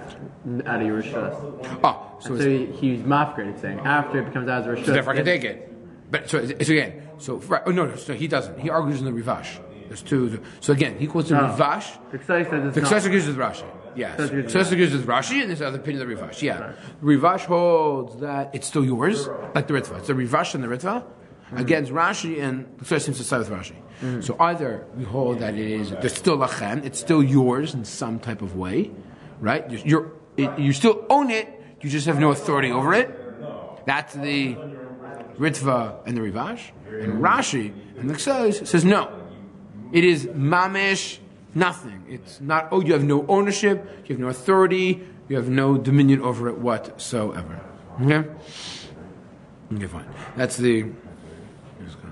out of your rishus. Oh, so he's mafkir. It's saying after it becomes out of rishus. So therefore, I can take it. But so again, right? Oh no, so he doesn't. He argues in the Rivash. There's two. So again, he quotes the Rivash. The Kso says it's the Kso agrees with Rashi. Yes. The Kso agrees with Rashi, and there's other opinion of the Rivash. Yeah. Rivash holds that it's still yours, like the Ritva. It's the Rivash and the Ritva against Rashi, and the Kso seems to side with Rashi. So either we hold that there's still lachem, it's still yours in some type of way, right? You still own it, you just have no authority over it. That's the Ritva and the Rivash. And Rashi and the Kso says no. It is mamish nothing. It's not, you have no ownership, you have no authority, you have no dominion over it whatsoever. Okay? Okay, fine. That's the. Let's go.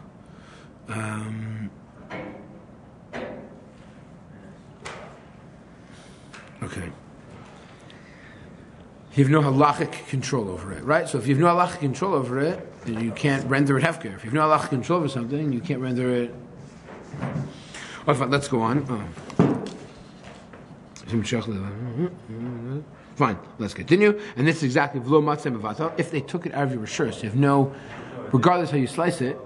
Okay. You have no halachic control over it, right? So if you have no halachic control over it, then you can't render it hefker. If you have no halachic control over something, you can't render it. Oh, fine, let's go on. Fine, let's continue. And this is exactly v'lo matzeh mevatel. If they took it out of your rishus, you have no, regardless how you slice it,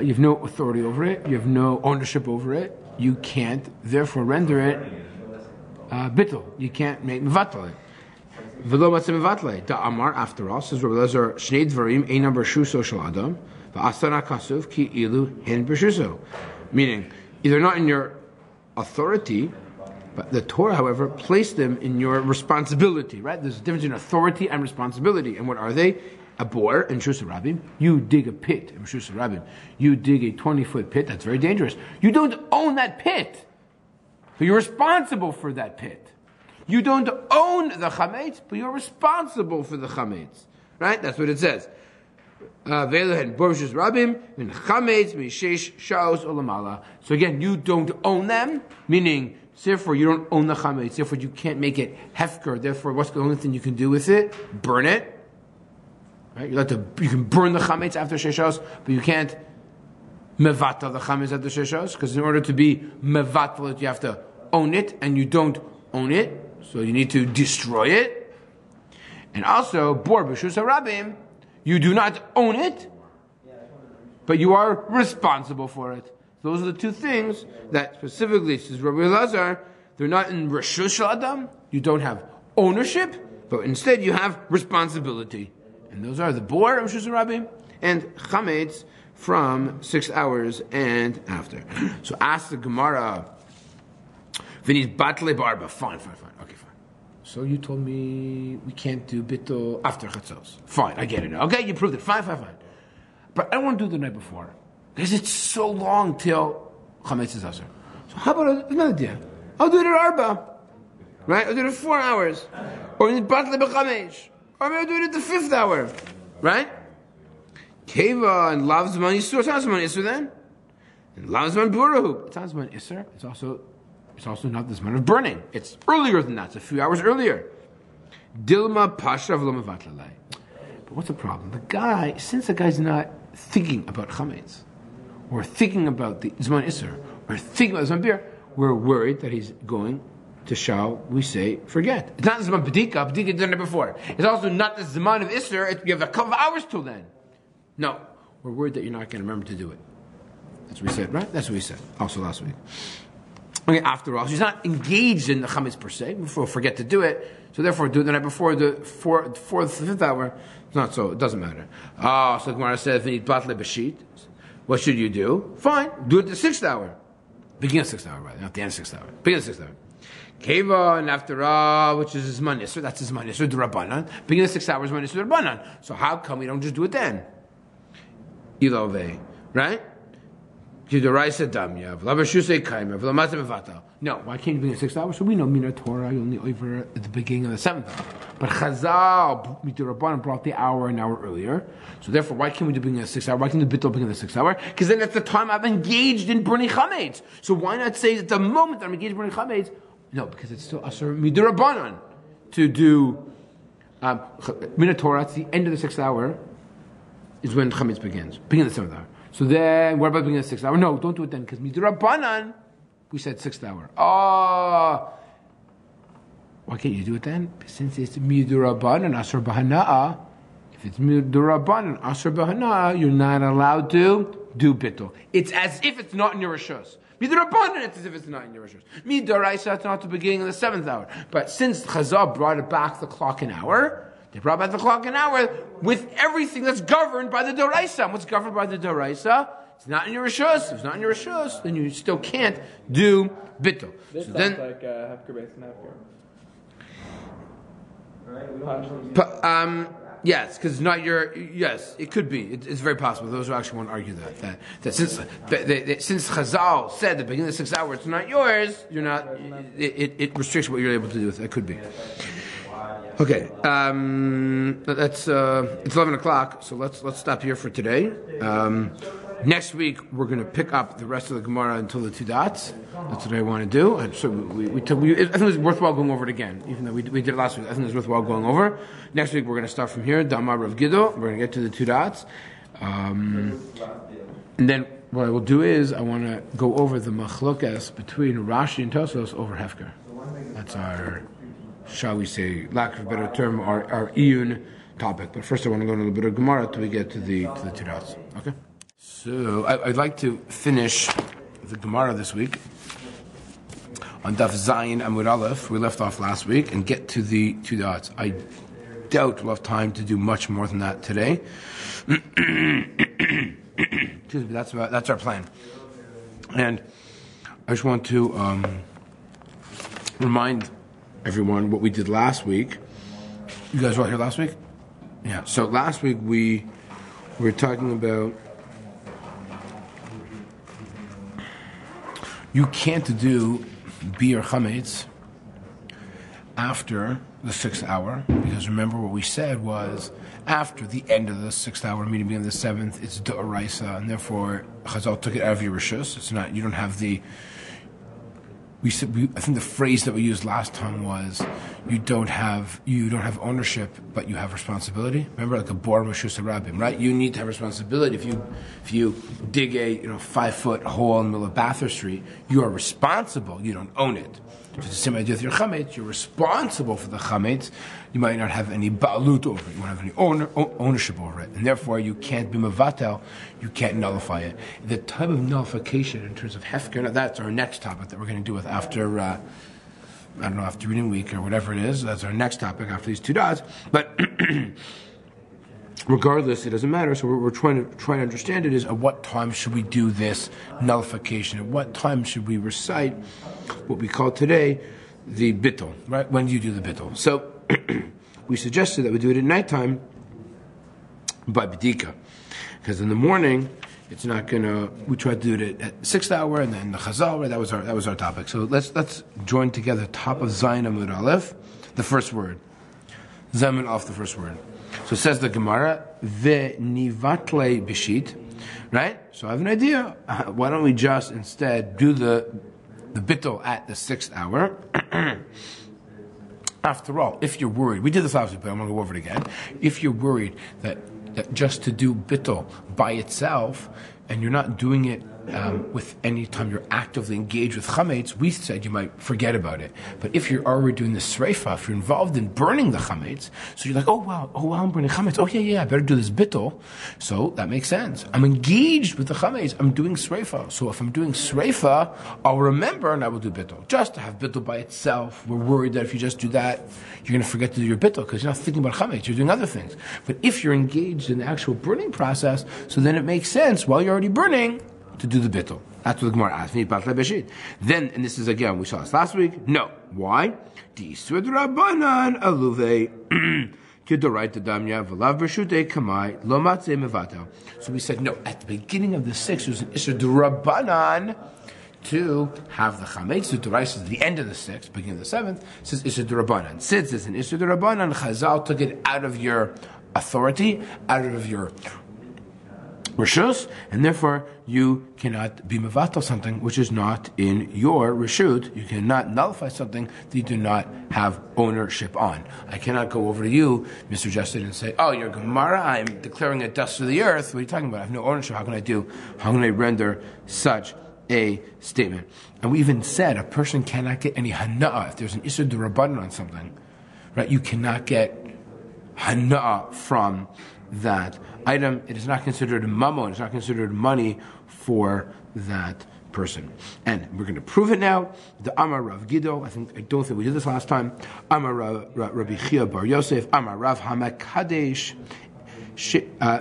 you have no authority over it, you have no ownership over it, you can't therefore render it bittul. You can't make mevatel it. V'lo matzeh mevatel. Da amar, after all, says Rabbi Lezer, shnei dvarim einam b'shuso shel adam, v'asana kasuv ki ilu hen b'shuso. Meaning, either not in your authority, but the Torah, however, placed them in your responsibility, right? There's a difference between authority and responsibility. And what are they? A bor in Shus Rabim. You dig a pit in Shus Rabim. You dig a 20-foot pit. That's very dangerous. You don't own that pit, but you're responsible for that pit. You don't own the chametz, but you're responsible for the chametz, right? That's what it says. So again, you don't own them, meaning, therefore you don't own the chametz, therefore you can't make it hefker, therefore what's the only thing you can do with it? Burn it. Right? You can burn the chametz after sheshos, but you can't mevata the chametz after sheshos, because in order to be mevatal it, you have to own it, and you don't own it, so you need to destroy it. And also, bor b'shus harabim, you do not own it, but you are responsible for it. Those are the two things that specifically, says Rabbi Elazar, they're not in Rishus Shel Adam. You don't have ownership, but instead you have responsibility. And those are the bor of Rishus Rabim and chametz from 6 hours and after. So ask the Gemara, V'nis batle barba. Fine. Okay, fine. So you told me we can't do bittul after chatzos. Fine, I get it now. Okay, you proved it. Fine. But I don't want to do it the night before, because it's so long till chametz is asur. So how about another day? I'll do it at arba, right? I'll do it at 4 hours, or in batle b'chamesh, or maybe I'll do it at the 5th hour, right? Keva and lav zman yisur. It's not zman yisur then. And lav zman burahu. It's not zman yisur. It's also not the zman of burning. It's earlier than that. It's a few hours earlier. Dilma pasha v'lo mevatlalei. But what's the problem? Since the guy's not thinking about chametz, or thinking about the zman isser, or thinking about zman bir, we're worried that he's going to, shall we say, forget. It's not the zman bedika done it before. It's also not the zman of isser. You have a couple of hours till then. No, we're worried that you're not going to remember to do it. That's what we said, right? That's what we said also last week. Okay, after all, she's not engaged in the chametz per se. We'll forget to do it. So therefore, do it the night before the fourth, fifth hour. It's not so. It doesn't matter. So the Gemara says, "Batle b'shit." What should you do? Fine, do it the 6th hour, beginning of 6th hour, rather, not the end of 6th hour. Beginning of 6th hour. Keva and after all, which is his manisr, that's his manisr d'Rabbanan. Beginning of 6 hours, manisr d'Rabbanan. So how come we don't just do it then? Ilove, right? No, why can't you bring a 6 hours? So we know Mina Torah, you only over at the beginning of the 7th hour. But Chazal, Rabbanan brought the hour an hour earlier. So therefore, why can't we do bring a 6 hour? Why can't the bittul bring the 6 hour? Because then that's the time I've engaged in burning chametz. So why not say at the moment that I'm engaged in burning chametz? No, because it's still asur midurabanan to do Mina Torah. It's the end of the 6th hour is when chametz begins. Beginning of the 7th hour. So then, what about beginning of the 6th hour? No, don't do it then, because midurabanan, we said 6th hour. Why can't you do it then? Since it's midurabanan asur b'hana'ah. If it's midurabanan asur b'hana'ah, you're not allowed to do bittul. It's as if it's not in your rishus. Midurabanan, it's as if it's not in your rishus. Midaraisa, it's not the beginning of the 7th hour. But since Chazal brought it back the clock an hour, they brought back the clock an hour with everything that's governed by the Doraisa. What's governed by the Doraisa? It's not in your rishus. If it's not in your rishus, then you still can't do bittul. This so sounds like hefker based on hefker. Yes, because not your. Yes, it could be. It's very possible. Those who actually want to argue that since Chazal said the beginning of the 6th hour, it's not yours. You're not. It restricts what you're able to do with it. It could be. Okay, it's 11 o'clock, so let's stop here for today. Next week we're going to pick up the rest of the Gemara until the 2 dots. That's what I want to do. And so I think it was worthwhile going over it again, even though we did it last week. I think it's worthwhile going over. Next week we're going to start from here, Damar Rav Giddo. We're going to get to the 2 dots, and then what I will do is I want to go over the machlokas between Rashi and Totofos over Hefker. That's our, shall we say, lack of a better term, our iyun topic. But first I want to go into a little bit of Gemara till we get to the 2 dots. Okay? So I'd like to finish the Gemara this week on Daf Zayin Amud Aleph. We left off last week and get to the 2 dots. I doubt we'll have time to do much more than that today. Excuse me, that's our plan. And I just want to remind everyone what we did last week. You guys were here last week? Yeah. So last week we were talking about you can't do beer chametz after the 6th hour, because remember what we said was after the end of the 6th hour, meaning beginning of the 7th, it's d'oraisa, and therefore Chazal took it out of your rishus. It's not. You don't have the. I think the phrase that we used last time was you don't have ownership, but you have responsibility. Remember, like a bor meshus harabim, right? You need to have responsibility. If you dig a 5-foot hole in the middle of Bathurst Street, you are responsible. You don't own it. It's the same idea with your chametz. You're responsible for the chametz. You might not have any ba'alut over it. You won't have any ownership over it. And therefore, you can't be mevatel. You can't nullify it. The type of nullification in terms of hefker, that's our next topic that we're going to do with after, after reading week or whatever it is. That's our next topic after these 2 dots. But regardless, it doesn't matter. So we're trying to understand it is at what time should we do this nullification? At what time should we recite what we call today the bittul, right? When do you do the bittul? So we suggested that we do it at nighttime by bedika, because in the morning it's not gonna. We tried to do it at 6th hour, and then the Chazal. Right? That was our topic. So let's join together top of Zayin Amud Aleph, the first word. Zayin off the first word. So it says the Gemara ve'nivatle bishit, right? So I have an idea. Why don't we just instead do the bittul at the 6th hour? After all, if you're worried, we did this last week, but I'm going to go over it again. If you're worried that just to do bittul by itself, and you're not doing it with any time you're actively engaged with chametz, we said you might forget about it. But if you're already doing the sreifa, if you're involved in burning the chametz, so you're like, oh wow, I'm burning chametz. Oh yeah, I better do this bittul. So that makes sense. I'm engaged with the chametz. I'm doing sreifa. So if I'm doing sreifa, I'll remember and I will do bittul. Just to have bittul by itself, we're worried that if you just do that, you're going to forget to do your bittul because you're not thinking about chametz. You're doing other things. But if you're engaged in the actual burning process, so then it makes sense while you're already burning to do the bittul. That's what the Gemara asked me. Then, and this is again, we saw this last week. No. Why? So we said, no, at the beginning of the 6, there's an Isser D'Rabbanan to have the chametz. The D'Oraisa is at the end of the 6th, beginning of the 7th, says Isser D'Rabbanan. Since there's an Isser D'Rabbanan, Chazal took it out of your authority, out of your reshus, and therefore you cannot be mevatel something which is not in your reshut. You cannot nullify something that you do not have ownership on. I cannot go over to you, Mr. Justin, and say, oh, you're Gemara, I'm declaring it dust of the earth. What are you talking about? I have no ownership. How can I render such a statement? And we even said a person cannot get any hana'ah. If there's an Isser D'Rabbanan on something, right, you cannot get hana'ah from that item. It is not considered a mammon. It's not considered money for that person. And we're going to prove it now. The Amar Rav Gido, I don't think we did this last time. Amar Rabbi Chia Bar Yosef, Amar Rav Hamakadesh,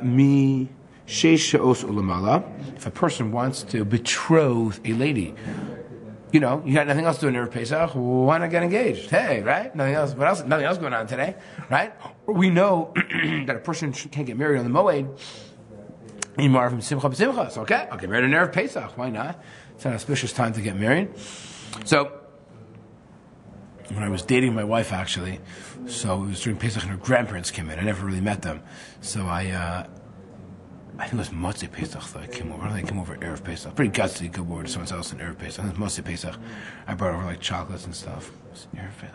mi sheish she'os ulamala. If a person wants to betroth a lady, you got nothing else to do in Erev Pesach, why not get engaged? Hey, right? Nothing else. What else? Nothing else going on today, right? We know that a person can't get married on the Moed. Anymore from Simcha b'Simcha. So okay, I'll get married in Erev Pesach. Why not? It's an auspicious time to get married. So when I was dating my wife, actually, so it was during Pesach and her grandparents came in. I never really met them, so I think it was Motzei Pesach that I came over. I came over Erev Pesach. Pretty gutsy, good word to someone else in Erev Pesach. I think it was Motzei Pesach. I brought over like chocolates and stuff.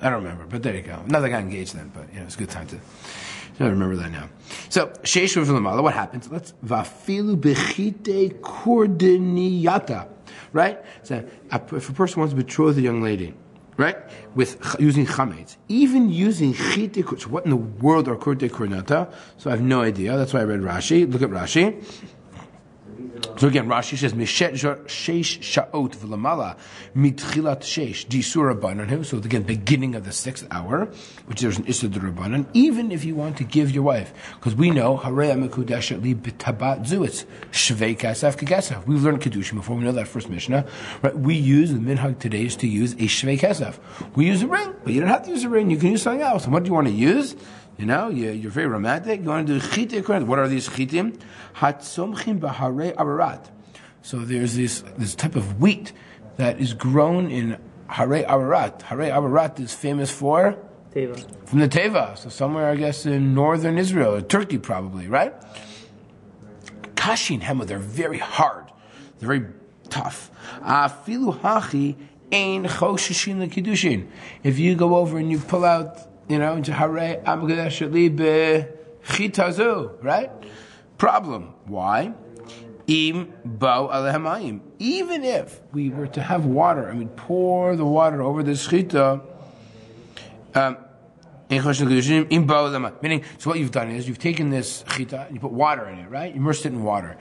I don't remember, but there you go. Not that I got engaged then, but it's a good time to. I don't remember that now. So Sheish Lamala, what happens? Let's Vafilu Bechite Kordiniyata. Right? So if a person wants to betroth a young lady, right, with using chametz, even using chite, so what in the world are korte kornata? So I have no idea. That's why I read Rashi. Look at Rashi. So again, Rashi says mishet sheish shaot v'lamala mitchilat sheish disur rabbanan. So again, beginning of the 6th hour, which there's an issur d'rabbanan. Even if you want to give your wife, because we know harei amekudeshet li b'tabat zu, it's shvei kasef k'kesef. We've learned kedushin before. We know that first mishnah, right? We use the minhag today is to use a shvei kasef. We use a ring, but you don't have to use a ring. You can use something else. And what do you want to use? You're very romantic. You want to do chite. What are these chitim? Hatzomchim b'harei ararat. So there's this type of wheat that is grown in harei ararat. Harei ararat is famous for Teva. From the Teva. So somewhere, I guess, in northern Israel, or Turkey probably, right? Kashin hema, they're very hard. They're very tough. Afilu hachi ein choshishin lekidushin. If you go over and you pull out, into Harei Amagadesh Li Bechitazu, right? Problem. Why? Im Bo Alehamayim. Even if we were to have water and we pour the water over the Shchita, meaning, so what you've done is you've taken this Chita and you put water in it, right? You immersed it in water.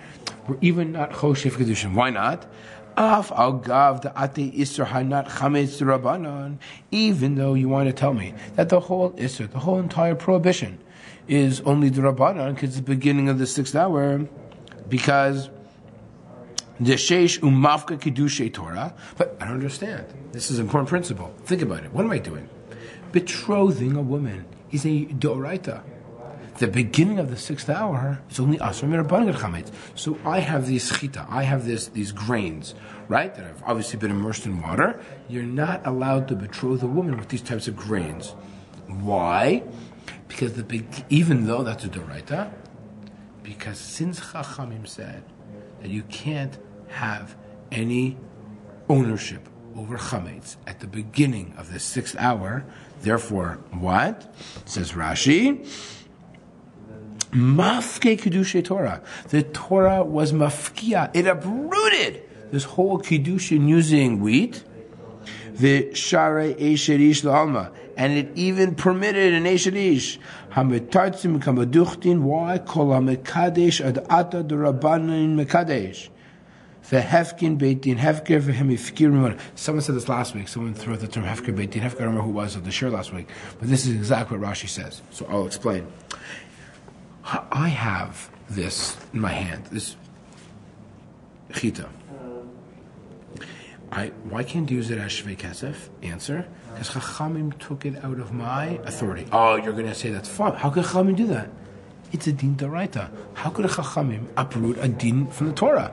We're even not Choshev Kedushin. Why not? Even though you want to tell me that the whole Isser, the whole entire prohibition is only the Rabbanan because it's the beginning of the 6th hour, because the Sheish Umafka Kiddushay Torah. But I don't understand. This is an important principle. Think about it. What am I doing? Betrothing a woman is a Doraita. The beginning of the 6th hour is only Asr Mirabban Chametz. So I have these chita, I have these grains, right, that have obviously been immersed in water. You're not allowed to betroth a woman with these types of grains. Why? Because even though that's a Doraita, because since Chachamim said that you can't have any ownership over chametz at the beginning of the 6th hour, therefore, what? Says Rashi, Mafke Kedushay Torah. The Torah was mafkia. It uprooted this whole kiddushin using wheat, the share esherish la'alma, and it even permitted an esherish. Hametartzim kamaduchtin. Why kol hamekadesh ad ata d'Rabbanan mekadesh? V'hefkin beitin hefker v'hemifkir. Someone said this last week. Someone threw out the term hefker beitin hefker. I don't remember who was at the shir last week, but this is exactly what Rashi says. So I'll explain. I have this in my hand. This chita. Why can't I use it as shvei kesef? Answer: because Chachamim took it out of my authority. Oh, you're going to say that's fine. How could Chachamim do that? It's a din d'oraita. How could a Chachamim uproot a din from the Torah?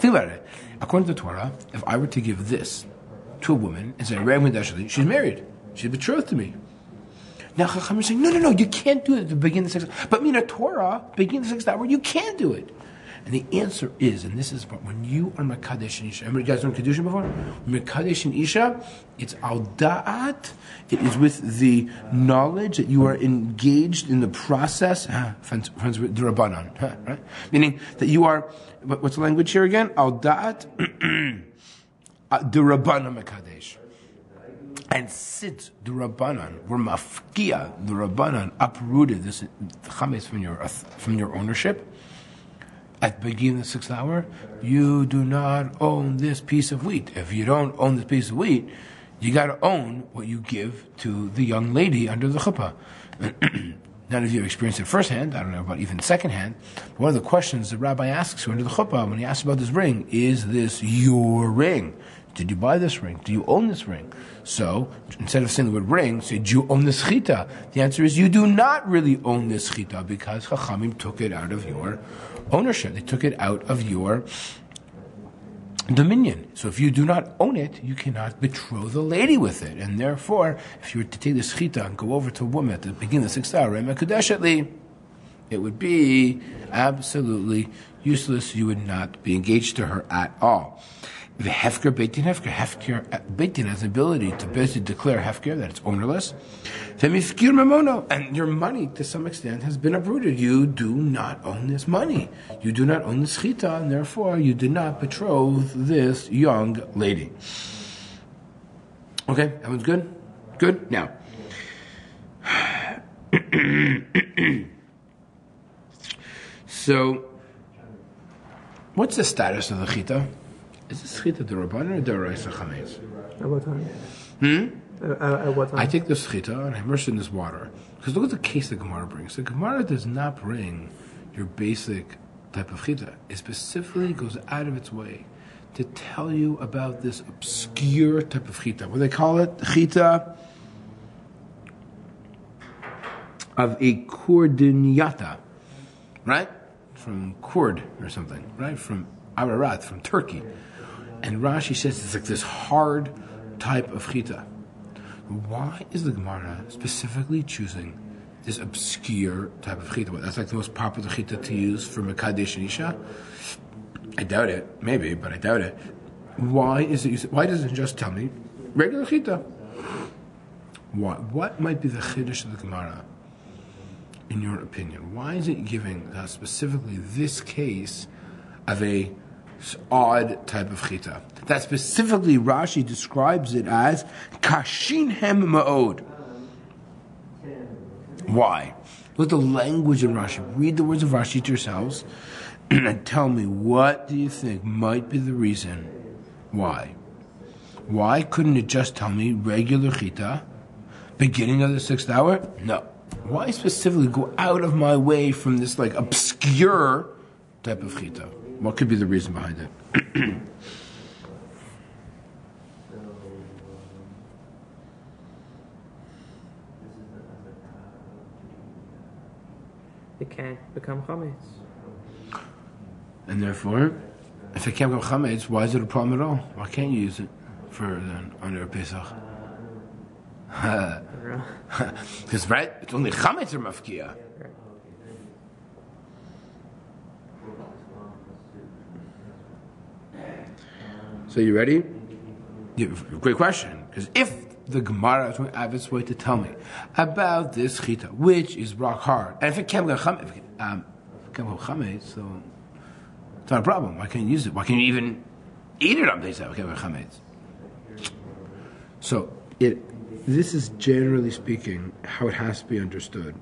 Think about it. According to the Torah, if I were to give this to a woman and say, she's married, she's betrothed to me. Now Chachamim is saying, no, you can't do it to begin the sixth hour. But in a Torah, begin the sixth hour, you can do it. And the answer is, and this is when you are Mekadesh and Isha. Remember you guys learned Kedushin before? Mekadesh and Isha, it's al da'at. It is with the knowledge that you are engaged in the process. Friends with D'Rabbanan, right? Meaning that you are, what's the language here again? Al da'at D'Rabbanan Mekadesh. And since the Rabbanan were mafkia, the Rabbanan uprooted this chametz from your ownership, at the beginning of the sixth hour, you do not own this piece of wheat. If you don't own this piece of wheat, you got to own what you give to the young lady under the chuppah. None of you have experienced it firsthand. I don't know about even secondhand. But one of the questions the rabbi asks you under the chuppah when he asks about this ring, is this your ring? Did you buy this ring? Do you own this ring? So, instead of saying the word ring, say, do you own this chita? The answer is, you do not really own this chita because Chachamim took it out of your ownership. They took it out of your dominion. So if you do not own it, you cannot betroth a lady with it. And therefore, if you were to take this chita and go over to a woman at the beginning of the sixth hour, it would be absolutely useless. You would not be engaged to her at all. The hefker beitin beitin has the ability to basically declare hefker, that it's ownerless. Femifkir mamono, and your money to some extent has been uprooted. You do not own this money. You do not own this chita, and therefore you did not betroth this young lady. Okay, everyone's good? Good? Now. So, what's the status of the chita? Is this chita d'Rabbanan or d'Oraisa chametz? At what time? At what time? I take this chita and I immerse it in this water. Because look at the case the Gemara brings. The Gemara does not bring your basic type of chita. It specifically goes out of its way to tell you about this obscure type of chita. What do they call it? Chita of a kurdinyata. Right? From Kurd or something. Right? From Ararat, from Turkey. And Rashi says it's like this hard type of chita. Why is the Gemara specifically choosing this obscure type of chita? That's like the most popular chita to use for Mekadesh and Isha? I doubt it. Maybe, but I doubt it. Why doesn't it just tell me regular chita? What might be the chiddush of the Gemara, in your opinion? Why is it giving specifically this case of a odd type of chita? That specifically Rashi describes it as kashin hem ma'od. Why? Look at the language in Rashi. Read the words of Rashi to yourselves and tell me, what do you think might be the reason why? Why couldn't it just tell me regular chita, beginning of the sixth hour? No. Why specifically go out of my way from this like obscure type of chita? What could be the reason behind it? It can't become chametz. And therefore, if it can't become chametz, why is it a problem at all? Why can't you use it for then under Pesach? Because right, it's only chametz or mafkia. So you ready? Great question. Because if the Gemara is going to have its way to tell me about this chita, which is rock hard, and if it can't become chametz, so it's not a problem. Why can't you use it? Why can't you even eat it on Pesach, okay, with chametz. So this is generally speaking how it has to be understood.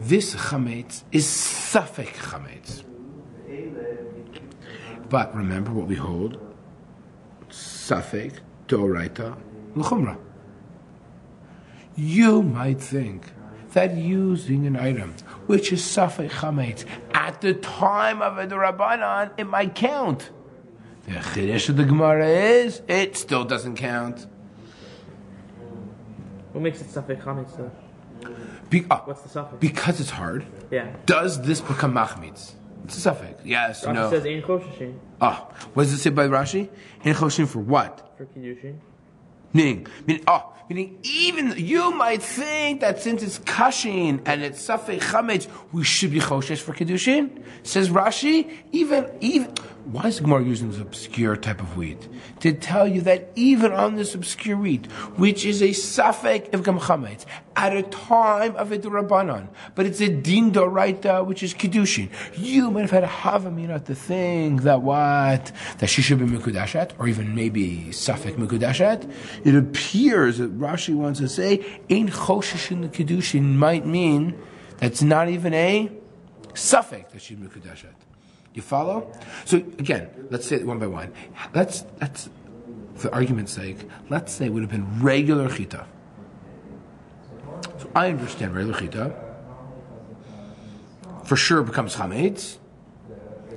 This chametz is safek chametz. But remember what we hold: safek d'oraita l'chumra. You might think that using an item which is safek chametz at the time of a d'Rabbanan, it might count. The chiddush of the Gemara is it still doesn't count. What makes it safek chametz though? What's the suffix? Because it's hard. Yeah. Does this become machmitz? It's a suffix. Yes, Rashi no. says ein choshishin. What does it say by Rashi? Ein choshishin for what? For kiddushin. Meaning, even you might think that since it's kashin and it's safek chametz, we should be choshesh for kiddushin. Says Rashi, even why is Gemara using this obscure type of wheat? To tell you that even on this obscure wheat, which is a safek ivgam chametz, at a time of a d'Rabbanan, but it's a din d'oraita, which is kiddushin, you might have had a havamina to think that she should be mikudashat, or even maybe safek mikudashat. It appears that Rashi wants to say ein choshesh in the kiddushin might mean that's not even a safek that she's mikudashat. You follow? So again, let's say it one by one. Let's for argument's sake, let's say it would have been regular chita. So I understand regular chita for sure becomes chametz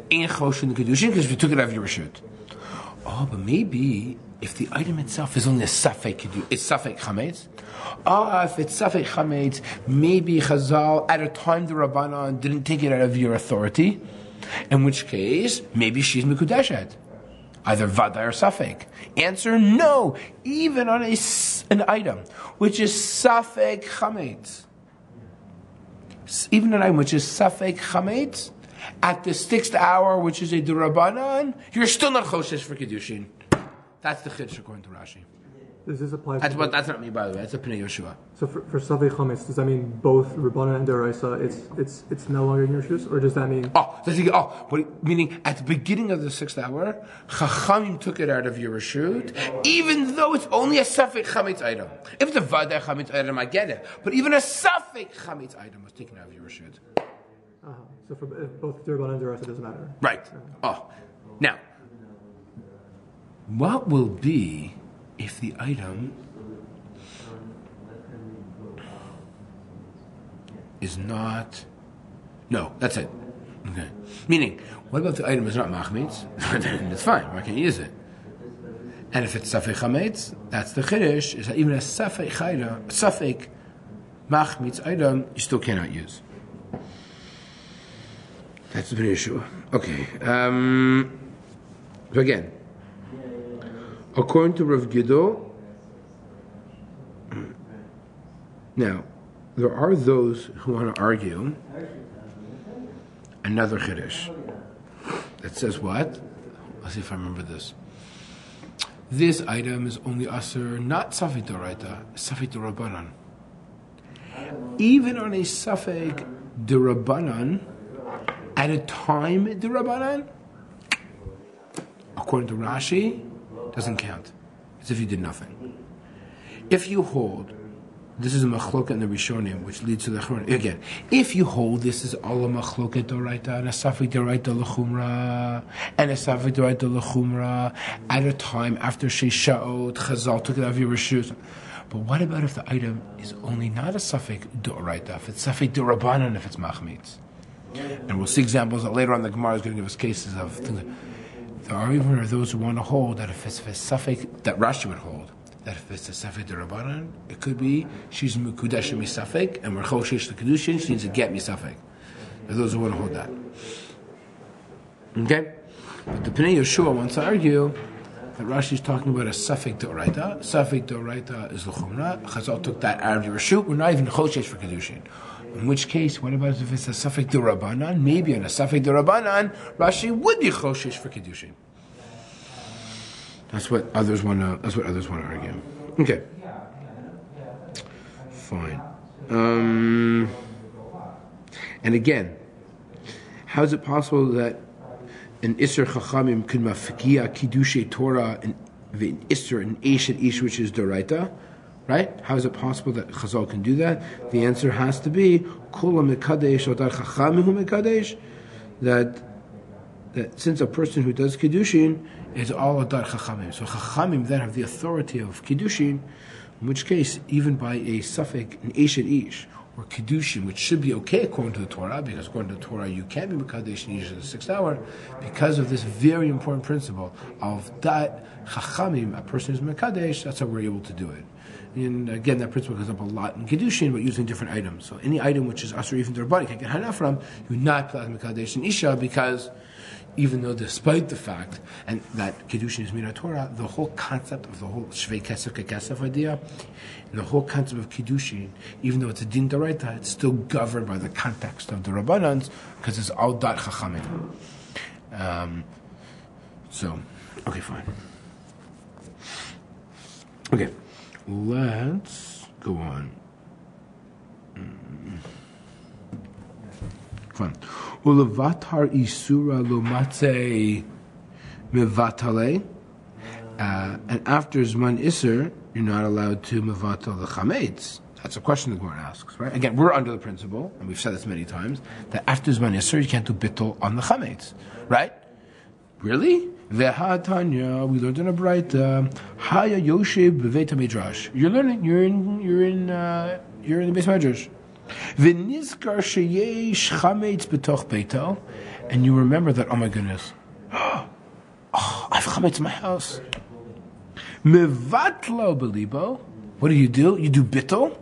in chosh in the kedushin because if you took it out of your reshut. But maybe if the item itself is only a safek, it's safek chametz. If it's safek chametz, maybe Chazal at a time the Rabbanan didn't take it out of your authority. In which case, maybe she's mikudeshet, either vada or safek. Answer: no. Even on an item which is safek chametz, even an item which is safek chametz, at the 6th hour, which is a d'Rabbanan, you're still not choshesh for kiddushin. That's the chiddush according to Rashi. Does this apply? That's not me, by the way. That's a Pnei Yoshua. So for Safek Chametz, does that mean both Rabbanan and Deraisa? It's no longer in your shoes, or does that mean? Meaning at the beginning of the 6th hour, Chachamim took it out of your reshut, even though it's only a Safek Chametz item. If it's a Vadai Chametz item, I get it. But even a Safek Chametz item was taken out of your reshut. So for both Rabbanan and Deraisa, it doesn't matter. Right. Now, what will be if the item is not... No, that's it. Okay. Meaning, what about the item is not machmitz? Then it's fine. I can use it. And if it's safek chametz, that's the chiddush, is that even a safek machmitz item, you still cannot use. That's the big issue. Okay. So again, according to Rav Gidol, now, there are those who want to argue another chiddush that says what? Let's see if I remember this. This item is only aser, not safek d'oraita, safek d'Rabbanan. Even on a safek d'Rabbanan, at a time d'Rabbanan, according to Rashi, doesn't count. As if you did nothing. If you hold, this is a machloket in the Rishonim, which leads to the Chron. Again, if you hold this is all a machloket d'oraita and a safek d'oraita l'chumra and a safek d'oraita l'chumra at a time after Sheishaot, Chazal took it out of your reshut. But what about if the item is only not a safek d'oraita, if it's safek d'Rabbanan, if it's machmitz? And we'll see examples that later on the Gemara is going to give us cases of things. There are even those who want to hold that if it's a safek, that Rashi would hold, that if it's a safek d'Rabbanan, it could be she's mekudesh misafek, and we're choshesh the kedushin, she needs to get misafek. There are those who want to hold that. Okay? But the Pnei Yeshua wants to argue that Rashi is talking about a safek d'oraita. Safek d'oraita is l'chumra. Chazal took that out of your reshut. We're not even choshesh for kedushin. In which case, what about if it's a safek d'Rabbanan? Maybe on a safek d'Rabbanan, Rashi would be choshesh for kedushin. That's what others want to argue. Okay, fine. And again, how is it possible that an Isser Chachamim can mafkia Kiddushay Torah and Isser and Eshet Ish, which is Doraita. Right? How is it possible that Chazal can do that? The answer has to be Kula Mekadesh Odar Chachamim Hu Mekadesh. That since a person who does Kiddushin is all Odar Chachamim. So Chachamim then have the authority of Kiddushin, in which case, even by a suffix, an Eshet Ish, or Kiddushin, which should be okay according to the Torah, because according to the Torah you can't be Mekadesh in the 6th hour, because of this very important principle of that Chachamim, a person who's Mekadesh, that's how we're able to do it. And again, that principle comes up a lot in Kiddushin, but using different items. So any item which is Asur even D'Rabbanan, you can't get Hana from, you're not Plat Mekadesh in Isha, because even though despite the fact and that Kiddushin is Mina Torah, the whole concept of the whole Shvei Kesef Kekesef idea, and the whole concept of Kiddushin, even though it's a Din D'Oraita, it's still governed by the context of the Rabbanans, because it's all Dat Chachamim. Okay, fine. Okay. Let's go on. Fun. Ulevatar isura lo matzei mevatale. And after Zman Isser, you're not allowed to mevatal the chametz. That's a question the Gemara asks, right? Again, we're under the principle, and we've said this many times, that after Zman Isser, you can't do bittul on the chametz, right? Really? Vehatanya, we learned in a Braita. Haya Yoshev b'Veit Midrash. You're learning. You're in the Beis Midrash. V'nizkar sheyesh chametz b'toch beito, and you remember that. Oh my goodness! Oh, I have chametz in my house. Mevatlo b'libo. What do? You do bittul.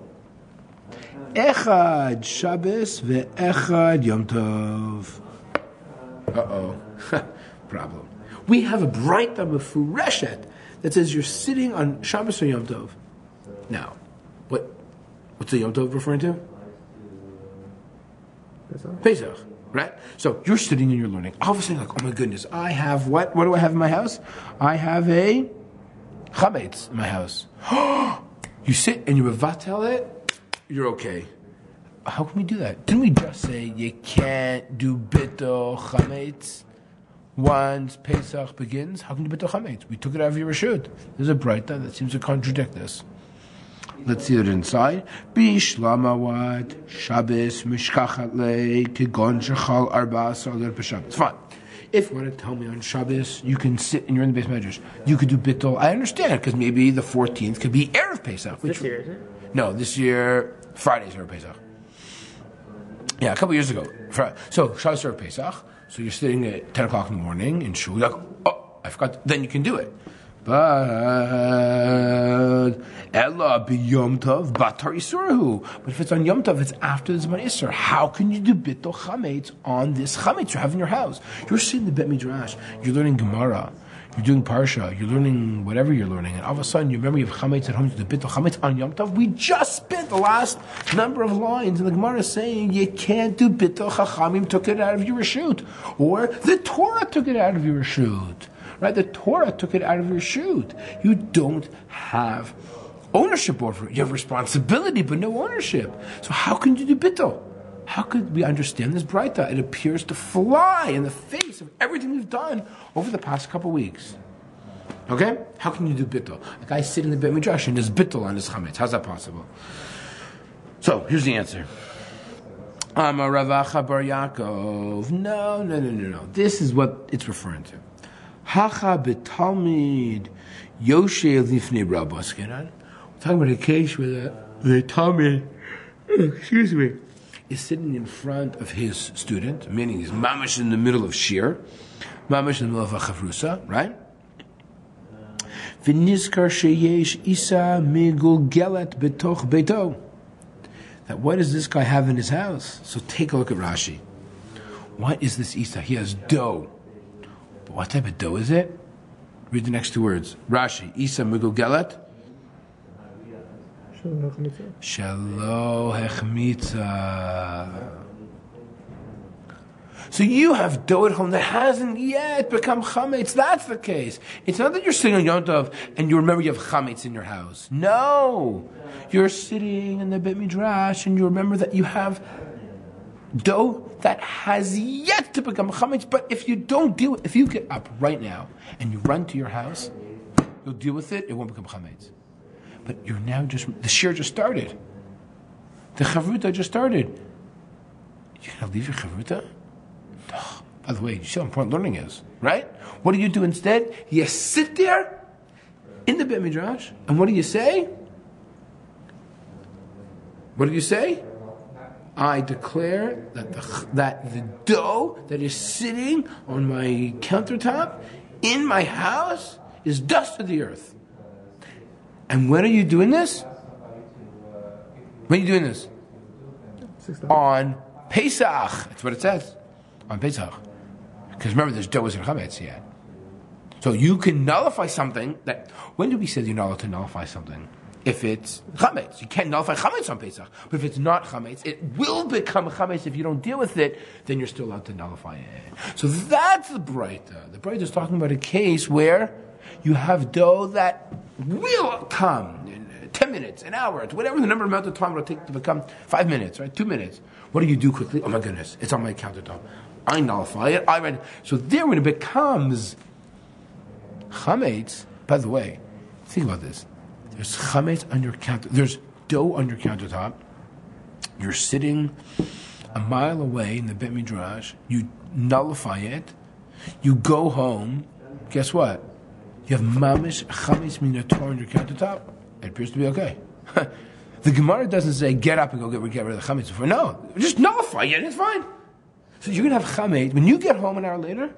Echad Shabbos ve'echad Yom Tov. Problem. We have a bright mefureshet that says you're sitting on Shabbos or Yom Tov. Now, what's the Yom Tov referring to? Pesach, right? So you're sitting and you're learning. All of a sudden, like, oh my goodness, I have what? What do I have in my house? I have a chametz in my house. You sit and you mevatel it. You're okay. How can we do that? Didn't we just say you can't do bittul chametz once Pesach begins? How can you bittul chametz? We took it out of your reshut. There's a braita that seems to contradict this. Let's see it inside. Bishlamawat Shabbos mishkachat le kigon shechal arba'as aler b'Shabbos. Fine. If you want to tell me on Shabbos, you can sit and you're in the Beis Medrash. You could do bittul. I understand, because maybe the 14th could be Erev Pesach. This year, is it? No, this year Friday's Erev Pesach. Yeah, a couple years ago. So Shabbos Erev Pesach. So you're sitting at 10 o'clock in the morning in shul, like, oh, I forgot. Then you can do it. But Ella be Yom Tov Batar Isurahu. But if it's on Yom Tov, it's after the Zman Isur. How can you do bittul chametz on this chametz you have in your house? You're sitting in the Bet Midrash. You're learning Gemara. You're doing Parsha. You're learning whatever you're learning, and all of a sudden you remember you have chametz at home to do bittul chametz on Yom Tov. We just spent the last number of lines in the Gemara saying you can't do bittul. Chachamim took it out of your reshut, or the Torah took it out of your reshut. Right? The Torah took it out of your reshut. You don't have ownership over it. You have responsibility, but no ownership. So how can you do bittul? How could we understand this braita? It appears to fly in the face of everything we've done over the past couple of weeks. Okay? How can you do bittul? A guy sitting in the Bet Midrash and there's bittul on his chametz. How's that possible? So, here's the answer. Amar Ravacha Bar Yaakov. No. This is what it's referring to. Hacha betalmid Yoshe lifnei Rabba Skinan. We're talking about a case where the talmid, is sitting in front of his student, meaning he's mamash in the middle of shir, mamash in the middle of a chavrusa, right? V'nizkar sheyesh isa megulgelet betoch beito. That what does this guy have in his house? So take a look at Rashi. What is this isa? He has dough. But what type of dough is it? Read the next two words. Rashi, isa megulgelet. Shelo hechmitza. So you have dough at home that hasn't yet become chametz. That's the case. It's not that you're sitting on Yom Tov and you remember you have chametz in your house. No, you're sitting in the Bet Midrash and you remember that you have dough that has yet to become chametz. But if you don't deal, if you get up right now and you run to your house, you'll deal with it. It won't become chametz. But you're now the shir just started. The chavruta just started. You're gonna leave your chavruta? Oh, by the way, you see how important learning is, right? What do you do instead? You sit there in the Beit Midrash, and what do you say? What do you say? I declare that the dough that is sitting on my countertop in my house is dust of the earth. And when are you doing this? When are you doing this? On Pesach. That's what it says. On Pesach. Because remember, there's dough isn't chametz yet. So you can nullify something that... When do we say you're not allowed to nullify something? If it's chametz. You can't nullify chametz on Pesach. But if it's not chametz, it will become chametz. If you don't deal with it, then you're still allowed to nullify it. So that's the Breita. The Breita is talking about a case where you have dough that will come in 10 minutes, an hour, whatever the number amount of time it'll take to become 5 minutes, right? 2 minutes. What do you do quickly? Oh my goodness, it's on my countertop. I nullify it. I read. So there, when it becomes chametz, by the way, think about this. There's chametz on your counter. There's dough on your countertop. You're sitting a mile away in the Beit Midrash. You nullify it. You go home. Guess what? You have mamish chametz min Torah on your countertop. It appears to be okay. The Gemara doesn't say get up and go get rid of the chametz before. No, just nullify it. It's fine. So you're gonna have chametz when you get home an hour later.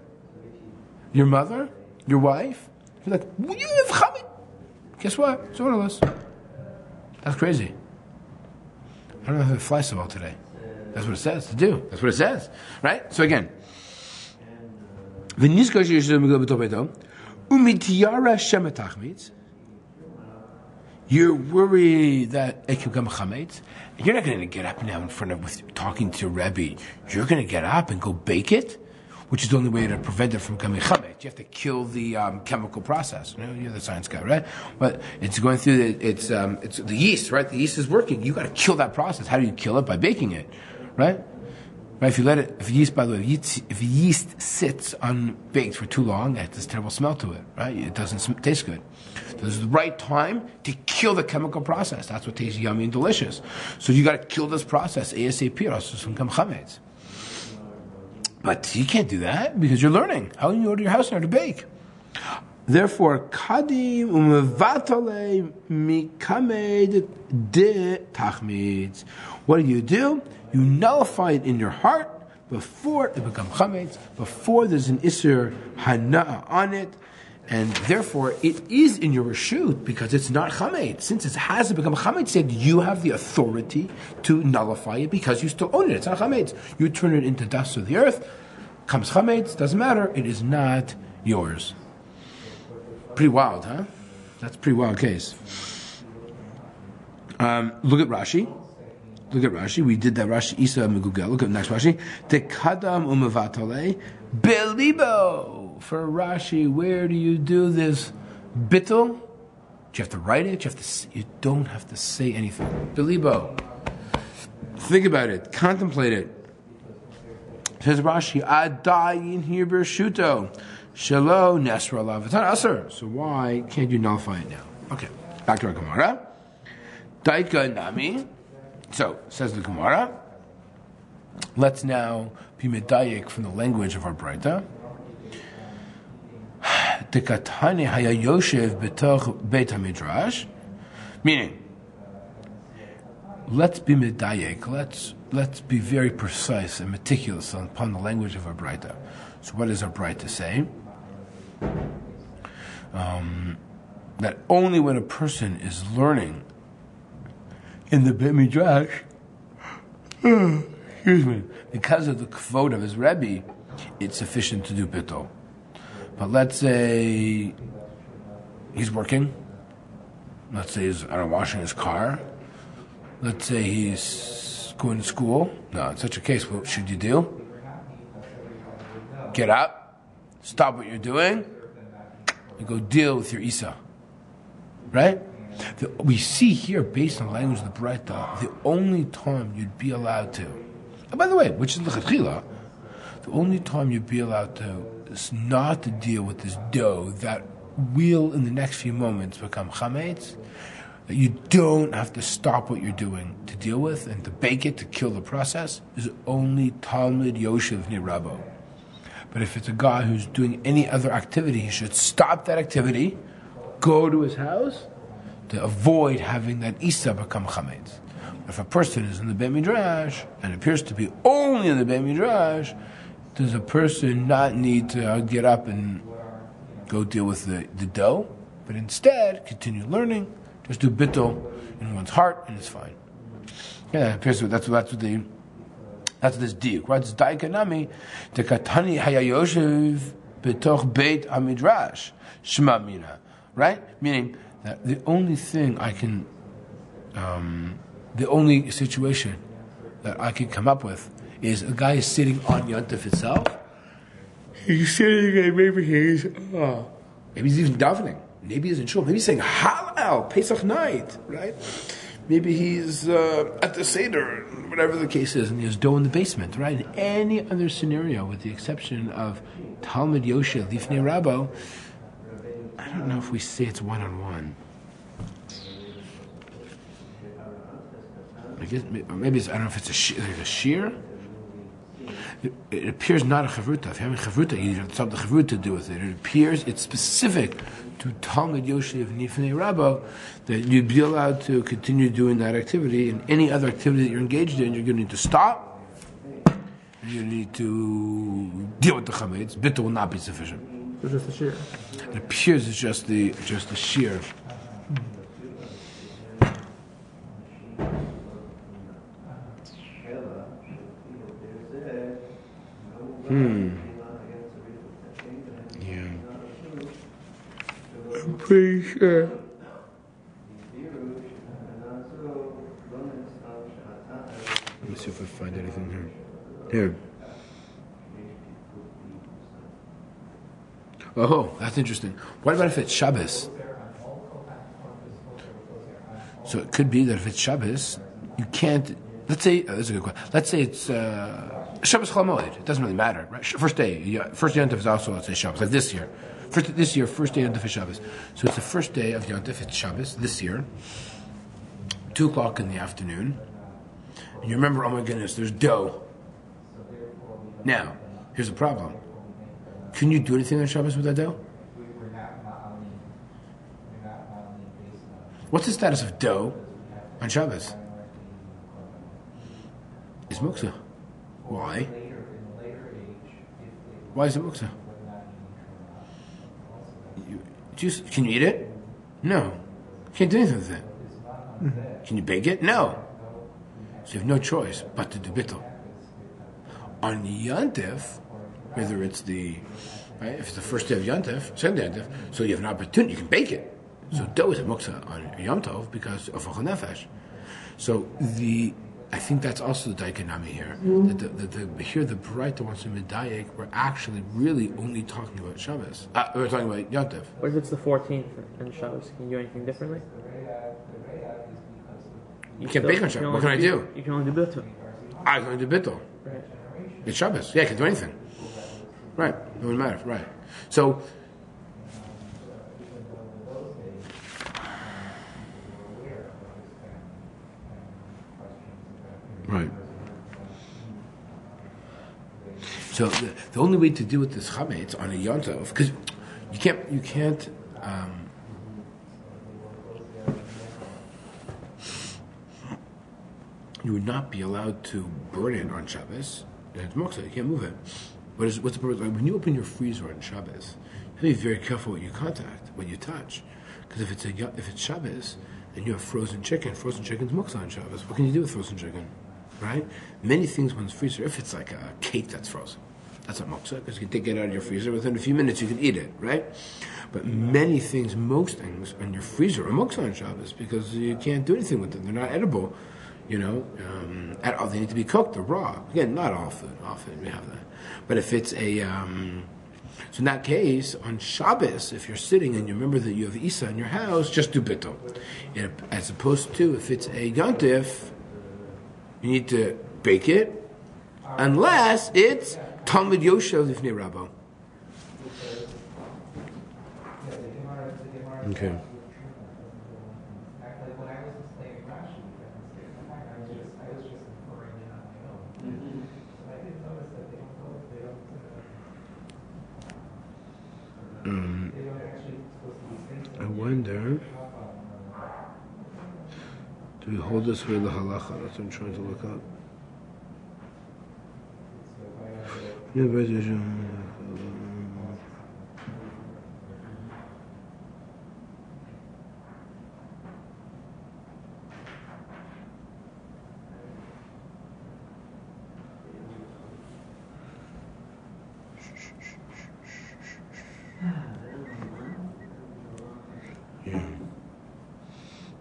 Your mother, your wife, you're like, well, you have chametz. Guess what? It's one of us. That's crazy. I don't know if it flies so well today. That's what it says to do. That's what it says, right? So again, you're worried that it can become chametz. You're not going to get up now in front of talking to Rebbe. You're going to get up and go bake it, which is the only way to prevent it from becoming chametz. You have to kill the chemical process. You're the science guy, right? But it's going through it's the yeast, right? The yeast is working. You got to kill that process. How do you kill it? By baking it, right? Right? If yeast, by the way, if yeast sits unbaked for too long, it has this terrible smell to it, right? It doesn't taste good. So this is the right time to kill the chemical process. That's what tastes yummy and delicious. So you got to kill this process ASAP, or else it's going to become chametz. But you can't do that because you're learning. How can you go to your house now to bake? Therefore, kadim umevatale mikamed de tachmitz. What do? You nullify it in your heart before it becomes chametz, before there's an isur hana on it, and therefore it is in your reshut because it's not chametz. Since it hasn't become chametz yet, you have the authority to nullify it because you still own it. It's not chametz. You turn it into dust of the earth. Comes chametz, doesn't matter. It is not yours. Pretty wild, huh? That's a pretty wild case. Look at Rashi. We did that Rashi Isa Megugel. Look at the next Rashi. Tekadam umevatale belibo. For Rashi, where do you do this bittul? Do you have to write it? You don't have to say anything. Belibo. Think about it. Contemplate it. Says Rashi, Adayin here bershuto. Shalo nesra lavatan aser. So why can't you nullify it now? Okay, back to our Gemara. Daika nami. So, says the Gemara, let's now be medayik from the language of our Breita. Dekatane haya yoshev betoch beit hamidrash. Meaning, let's be medayik, let's be very precise and meticulous upon the language of our Breita. So what does our Breita say? That only when a person is learning in the Beit Midrash, because of the kvod of his Rebbe, it's sufficient to do bittul. But let's say he's working. Let's say he's washing his car. Let's say he's going to school. No, in such a case, what should you do? Get up, stop what you're doing, and go deal with your Isa. Right? We see here, based on the language of the Breita, the only time you'd be allowed to, And by the way, which is l'chatchila, the only time you'd be allowed to is not to deal with this dough that will, in the next few moments, become chametz, that you don't have to stop what you're doing to deal with and to bake it, to kill the process, is only Talmud Yoshev Nirabo. But if it's a guy who's doing any other activity, he should stop that activity, go to his house, to avoid having that Isa become chametz. If a person is in the Beit Midrash, and appears to be only in the Beit Midrash, does a person not need to get up and go deal with the dough, but instead continue learning, just do bittul in one's heart, and it's fine. Yeah, it appears that's this diuk, right? It's daikanami, the katani hayayoshev betoch beit amidrash shema mina, right? Meaning that the only thing I can, the only situation that I can come up with is a guy is sitting on Yontif itself. He's sitting and maybe he's even davening. Maybe he's in shul. Maybe he's saying Hallel, Pesach night, right? Maybe he's at the Seder, whatever the case is, and he has dough in the basement, right? In any other scenario, with the exception of Talmud Yoshe, Lifnei Rabo, I don't know if we say it's one-on-one. I guess maybe it's, I don't know if it's a shear. It appears not a chavruta. If you have a chavruta, you have something chavruta to do with it. It appears it's specific to Talmud Yoshev Nifnei Rabbo that you'd be allowed to continue doing that activity, and any other activity that you're engaged in, you're going to need to stop. And you need to deal with the chametz. Bittul will not be sufficient. So just a shear. It appears it's just the shear. Yeah. I'm pretty sure. Let me see if I find anything here. Here. Oh, that's interesting. What about if it's Shabbos? So it could be that if it's Shabbos, you can't. Let's say that's a good question. Let's say it's Shabbos Chol Moed. It doesn't really matter, right? First day Yontif is also, let's say, Shabbos. Like this year, first day Yontif is Shabbos. So it's the first day of Yontif. It's Shabbos this year. 2:00 in the afternoon, and you remember, oh my goodness, there's dough. Now, here's the problem. Can you do anything on Shabbos with that dough? What's the status of dough on Shabbos? It's muksa. Why? Why is it muksa? Can you eat it? No. Can't do anything with it. Can you bake it? No. So you have no choice but to do bittul. On Yontif, whether it's if it's the first day of Yontif, second day of Yontif, so you have an opportunity, you can bake it. So dough is a muksa on Yom Tov because of Achol Nefesh. So I think that's also the daikanami here. That here the Baraita wants to medayek. We're actually really only talking about Shabbos. We're talking about Yontif. What if it's the 14th and Shabbos? Can you do anything differently? You can't bake on Shabbos. What can I do? You can only do bittul. I can only do bittul. Right. It's Shabbos. Yeah, I can do anything. Right. It wouldn't matter. Right. So. Right. So the only way to deal with this chametz on a yontov, because you can't. You would not be allowed to burn it on Shabbos. It's moksa. You can't move it. What's the purpose? When you open your freezer on Shabbos, you have to be very careful what you contact, what you touch, because if it's Shabbos and you have frozen chicken's moksa on Shabbos. What can you do with frozen chicken? Right? Many things one's freezer, if it's like a cake that's frozen, that's not moksa, because you can take it out of your freezer, within a few minutes you can eat it, right? But most things in your freezer are moksa on Shabbos, because you can't do anything with them. They're not edible, at all. They need to be cooked, they're raw. Again, not all food we have that. But if it's so in that case, on Shabbos, if you're sitting and you remember that you have Isa in your house, just do bittul. As opposed to, if it's a yontif, you need to bake it, unless it's Talmud Yoshev Lifnei Rabbo. Okay. I wonder, do we hold this way the halacha? That's what I'm trying to look up.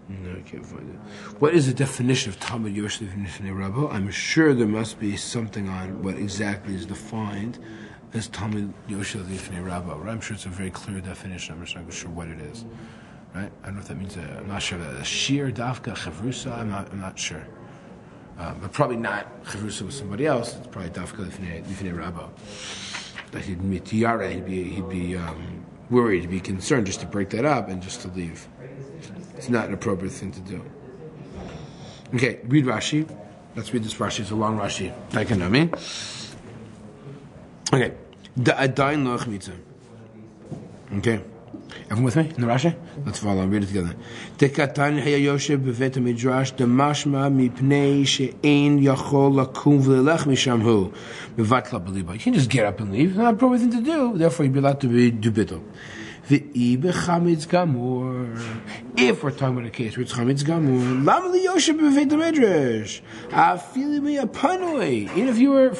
No, I can't find it. What is the definition of Talmud Yoshev Lifnei Rabbo? I'm sure there must be something on what exactly is defined as Talmud Yoshev Lifnei Rabbo. Right? I'm sure it's a very clear definition. I'm just not sure what it is. Right? I don't know if that means I'm not sure. A shir, dafka, chavrusa. I'm not sure. But probably not chavrusa with somebody else. It's probably dafka Lifnei Rabbo. That he'd be tiyara. He'd be worried. He'd be concerned just to break that up and just to leave. It's not an appropriate thing to do. Okay, read Rashi. Let's read this Rashi. It's a long Rashi. Okay. Da'adayin loch mitzvah. Okay. Everyone with me in the Rashi? Let's follow and read it together. Tekatan hayayoshev bevet midrash demashma mipnei she'ein yachol lakum v'lelech misham hu bevatla beliba. You can't just get up and leave. It's not an appropriate thing to do. Therefore, you'd be allowed to do bittul. If we're talking about a case where it's chametz gamur, lam liyoshev bevet midrash afili miyapanoi. Even if you were,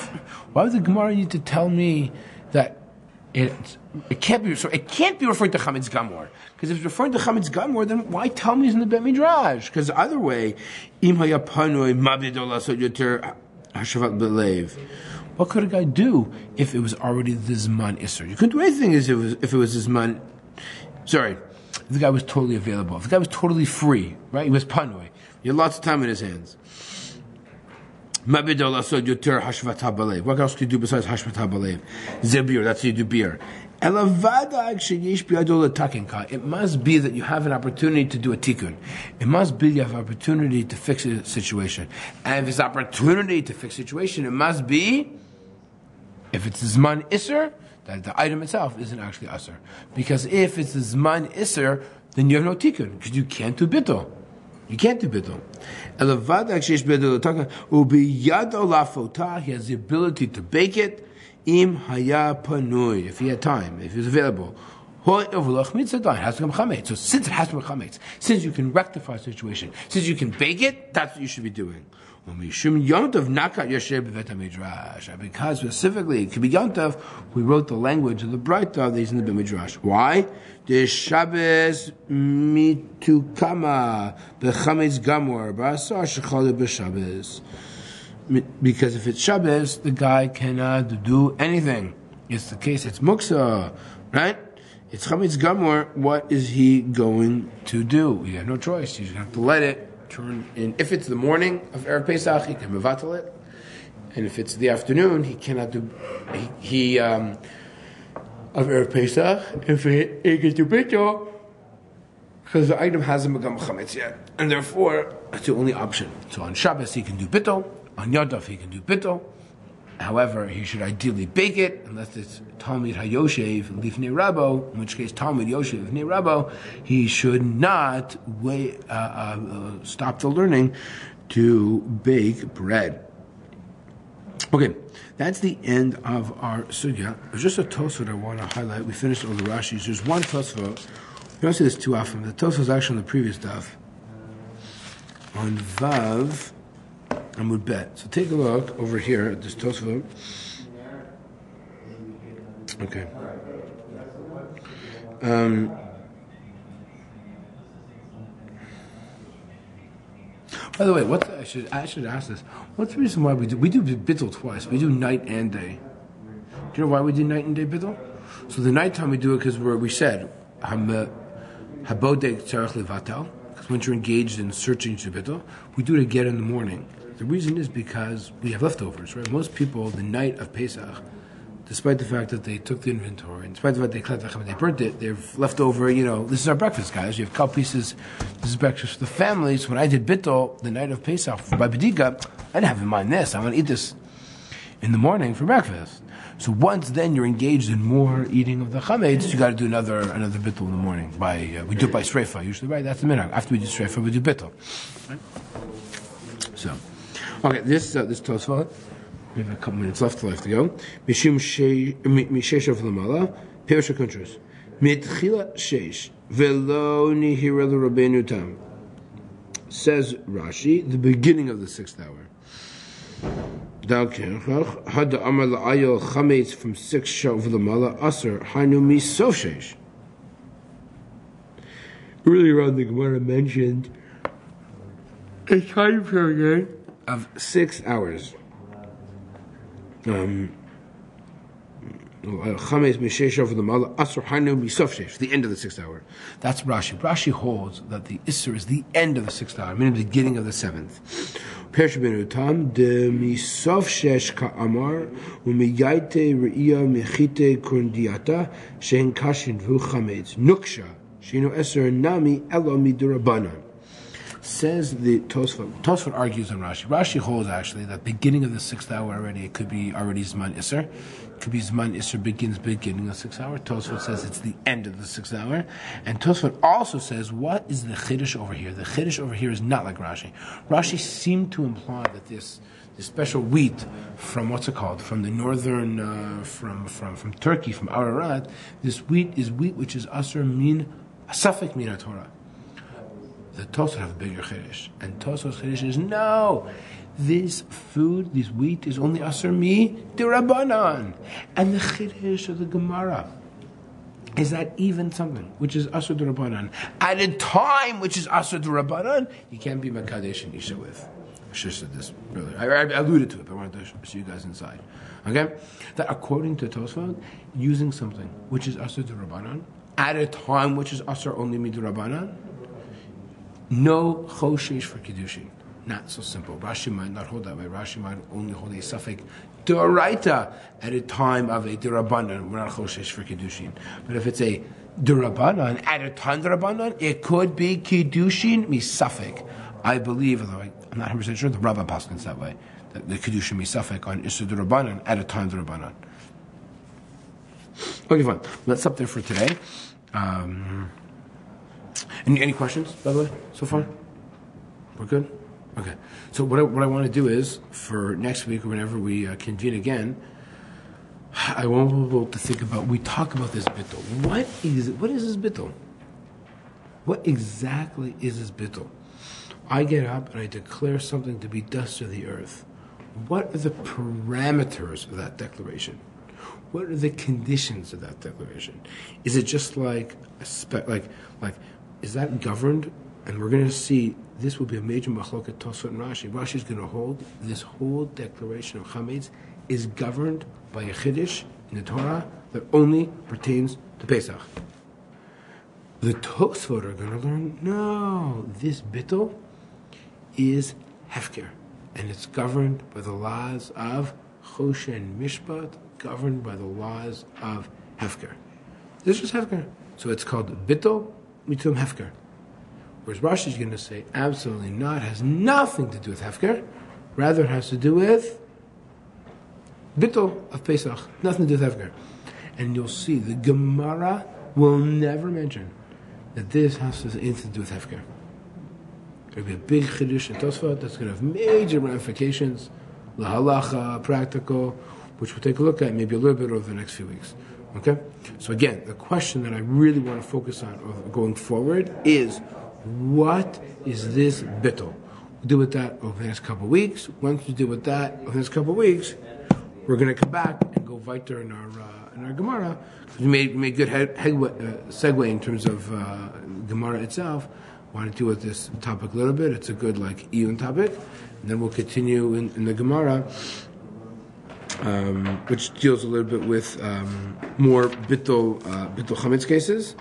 why would the Gemara need to tell me that it can't be? So it can't be referring to chametz gamur, because if it's referring to chametz gamur, then why tell me it's in the bet midrash? Because either way, im hayapanoi mabidol lasot yoter hashavat belev. What could a guy do if it was already the Zman Isser? You couldn't do anything if it was Zman. Sorry, if the guy was totally available. If the guy was totally free, right? He was panoi. He had lots of time in his hands. What else could you do besides hashvat habalev? Zebir, that's how you do beer. It must be that you have an opportunity to do a tikkun. It must be you have an opportunity to fix a situation. And if it's opportunity to fix a situation, it must be, if it's Zman Isser, that the item itself isn't actually Asr. Because if it's Zman Isser, then you have no tikkun, because you can't do bittul. You can't do bittul. He has the ability to bake it. Im haya panui, if he had time, if he was available. It has to come chametz. So since it has to be chametz, since you can rectify a situation, since you can bake it, that's what you should be doing. Because specifically, it could be Yontav, we wrote the language of the Breita that he's in the Bet Midrash. Why? The Shabbos mitukama bechametz gamor ba'asar shechale b'Shabbos. Because if it's Shabbos, the guy cannot do anything. It's the case, it's muksa, right? It's chametz gamor. What is he going to do? You have no choice. You just have to let it turn in. If it's the morning of Erev Pesach, he can mevatel it. And if it's the afternoon, he cannot do, of Erev Pesach, if he can do bittul, because the item hasn't become chametz yet. And therefore, that's the only option. So on Shabbos, he can do bittul. On Yadav, he can do bittul. However, he should ideally bake it, unless it's Talmud Hayoshev Lifnei Rabbo, in which case Talmud Yoshev Lifnei Rabbo, he should not stop the learning to bake bread. Okay, that's the end of our sugya. There's just a Tosfot I want to highlight. We finished all the Rashis. There's one Tosfot. You don't see this too often. The Tosfot is actually on the previous daf. On Vav Amud Bet. So take a look over here at this Tosfot. Okay. By the way, I should ask this. What's the reason why we do bittul twice? We do night and day. Do you know why we do night and day bittul? So the nighttime we do it because we said habodek tzarich levatel, because once you're engaged in searching to bittul, we do it again in the morning. The reason is because we have leftovers, right? Most people, the night of Pesach, despite the fact that they took the inventory, and despite the fact they collected the they burnt it, they've left over, this is our breakfast, guys. You have cow pieces, this is breakfast for the families. When I did bittul, the night of Pesach, by Bedika, I didn't have in mind this. I want to eat this in the morning for breakfast. So once then you're engaged in more eating of the chametz, you got to do another bittul in the morning. We do it by sreifa usually, right? That's the minhag. After we do sreifa, we do bittul. Right? So, okay, this Tosfot. We have a couple minutes left to go. Mishum Sheish of Lamala, Pirush HaKuntras. Mitchila Sheish, Velo Nihira Rabbeinu Tam. Says Rashi, the beginning of the 6th hour. Dal Kerchach, Had Amar La'ayol Chametz from 6 Shav Lamala, Aser, Hainu Misof Sheish. Earlier on, the Gemara mentioned a time period of 6 hours. The end of the 6th hour. That's Rashi. Rashi holds that the Isser is the end of the 6th hour, meaning the beginning of the 7th. Persh ben Utam de misof shesh ka'amar u'miyaite re'iyah mechite kundiata she'en kashin v'hu chametz nuksha she'inu eser nami elo midurabanan. Says the Tosfot. Tosfot argues on Rashi. Rashi holds actually that beginning of the 6th hour already, it could be already Zman Isser. It could be Zman Isser beginning of the 6th hour. Tosfot says it's the end of the 6th hour. And Tosfot also says, what is the Chiddush over here? The Chiddush over here is not like Rashi. Rashi seemed to imply that this special wheat from from the northern, from Turkey, from Ararat, this wheat is wheat which is Asr min, Safek min Torah. The Tosfot have a bigger chiddush, and Tosfot's chiddush is no. This food, this wheat, is only aser mi d'Rabbanan, and the chiddush of the Gemara is that even something which is aser d'Rabbanan at a time which is aser d'Rabbanan, you can't be makadesh and isha with. I should have said this earlier. I alluded to it, but I wanted to see you guys inside. Okay, that according to Tosfot, using something which is aser d'Rabbanan at a time which is aser only mi d'Rabbanan. No choshesh for kiddushin. Not so simple. Rashi might not hold that way. Rashi might only hold a suffix d'oraita at a time of a d'Rabbanan. We're not choshesh for kiddushin. But if it's a d'Rabbanan at a time d'Rabbanan, it could be kiddushin misafik. I believe, although I'm not 100% sure, the Rabbah paskins that way. That the kiddushin misafik on Isser d'Rabbanan at a time d'Rabbanan. Okay, fine. Let's stop there for today. Any questions, by the way, so far? We're good? Okay. So what I want to do is, for next week or whenever we convene again, I want people to think about, we talk about this bittul. What is this bittul? What exactly is this bittul? I get up and I declare something to be dust of the earth. What are the parameters of that declaration? What are the conditions of that declaration? Is it just like is that governed? And we're going to see this will be a major machloket Tosfot and Rashi. Rashi is going to hold this whole declaration of chametz is governed by a chiddush in the Torah that only pertains to Pesach. The Tosfot are going to learn, no, this bittul is hefker, and it's governed by the laws of choshen mishpat, governed by the laws of hefker. This is hefker, so it's called bittul mitum hefker. Whereas Rashi is going to say, absolutely not, it has nothing to do with hefker, rather it has to do with bittul of Pesach, nothing to do with hefker. And you'll see the Gemara will never mention that this has anything to do with hefker. There'll be a big chiddush in Tosfot that's going to have major ramifications, lahalacha, practical, which we'll take a look at maybe a little bit over the next few weeks. Okay? So again, the question that I really want to focus on going forward is, what is this bittul? We'll deal with that over the next couple of weeks. Once we deal with that over the next couple of weeks, we're going to come back and go weiter in our Gemara. We made good segue in terms of Gemara itself. Want to deal with this topic a little bit. It's a good Iyun topic. And then we'll continue in the Gemara, which deals a little bit with more bittul chametz cases.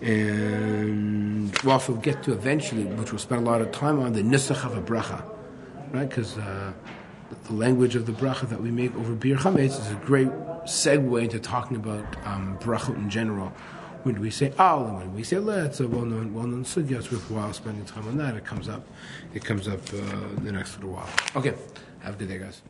And we'll also get to eventually, which we'll spend a lot of time on, the nisach of a bracha. right? Because the language of the bracha that we make over bir chametz is a great segue into talking about bracha in general. When we say al and when we say le, it's a well-known sugya. It's worthwhile spending time on that. It comes up in the next little while. Okay, have a good day, guys.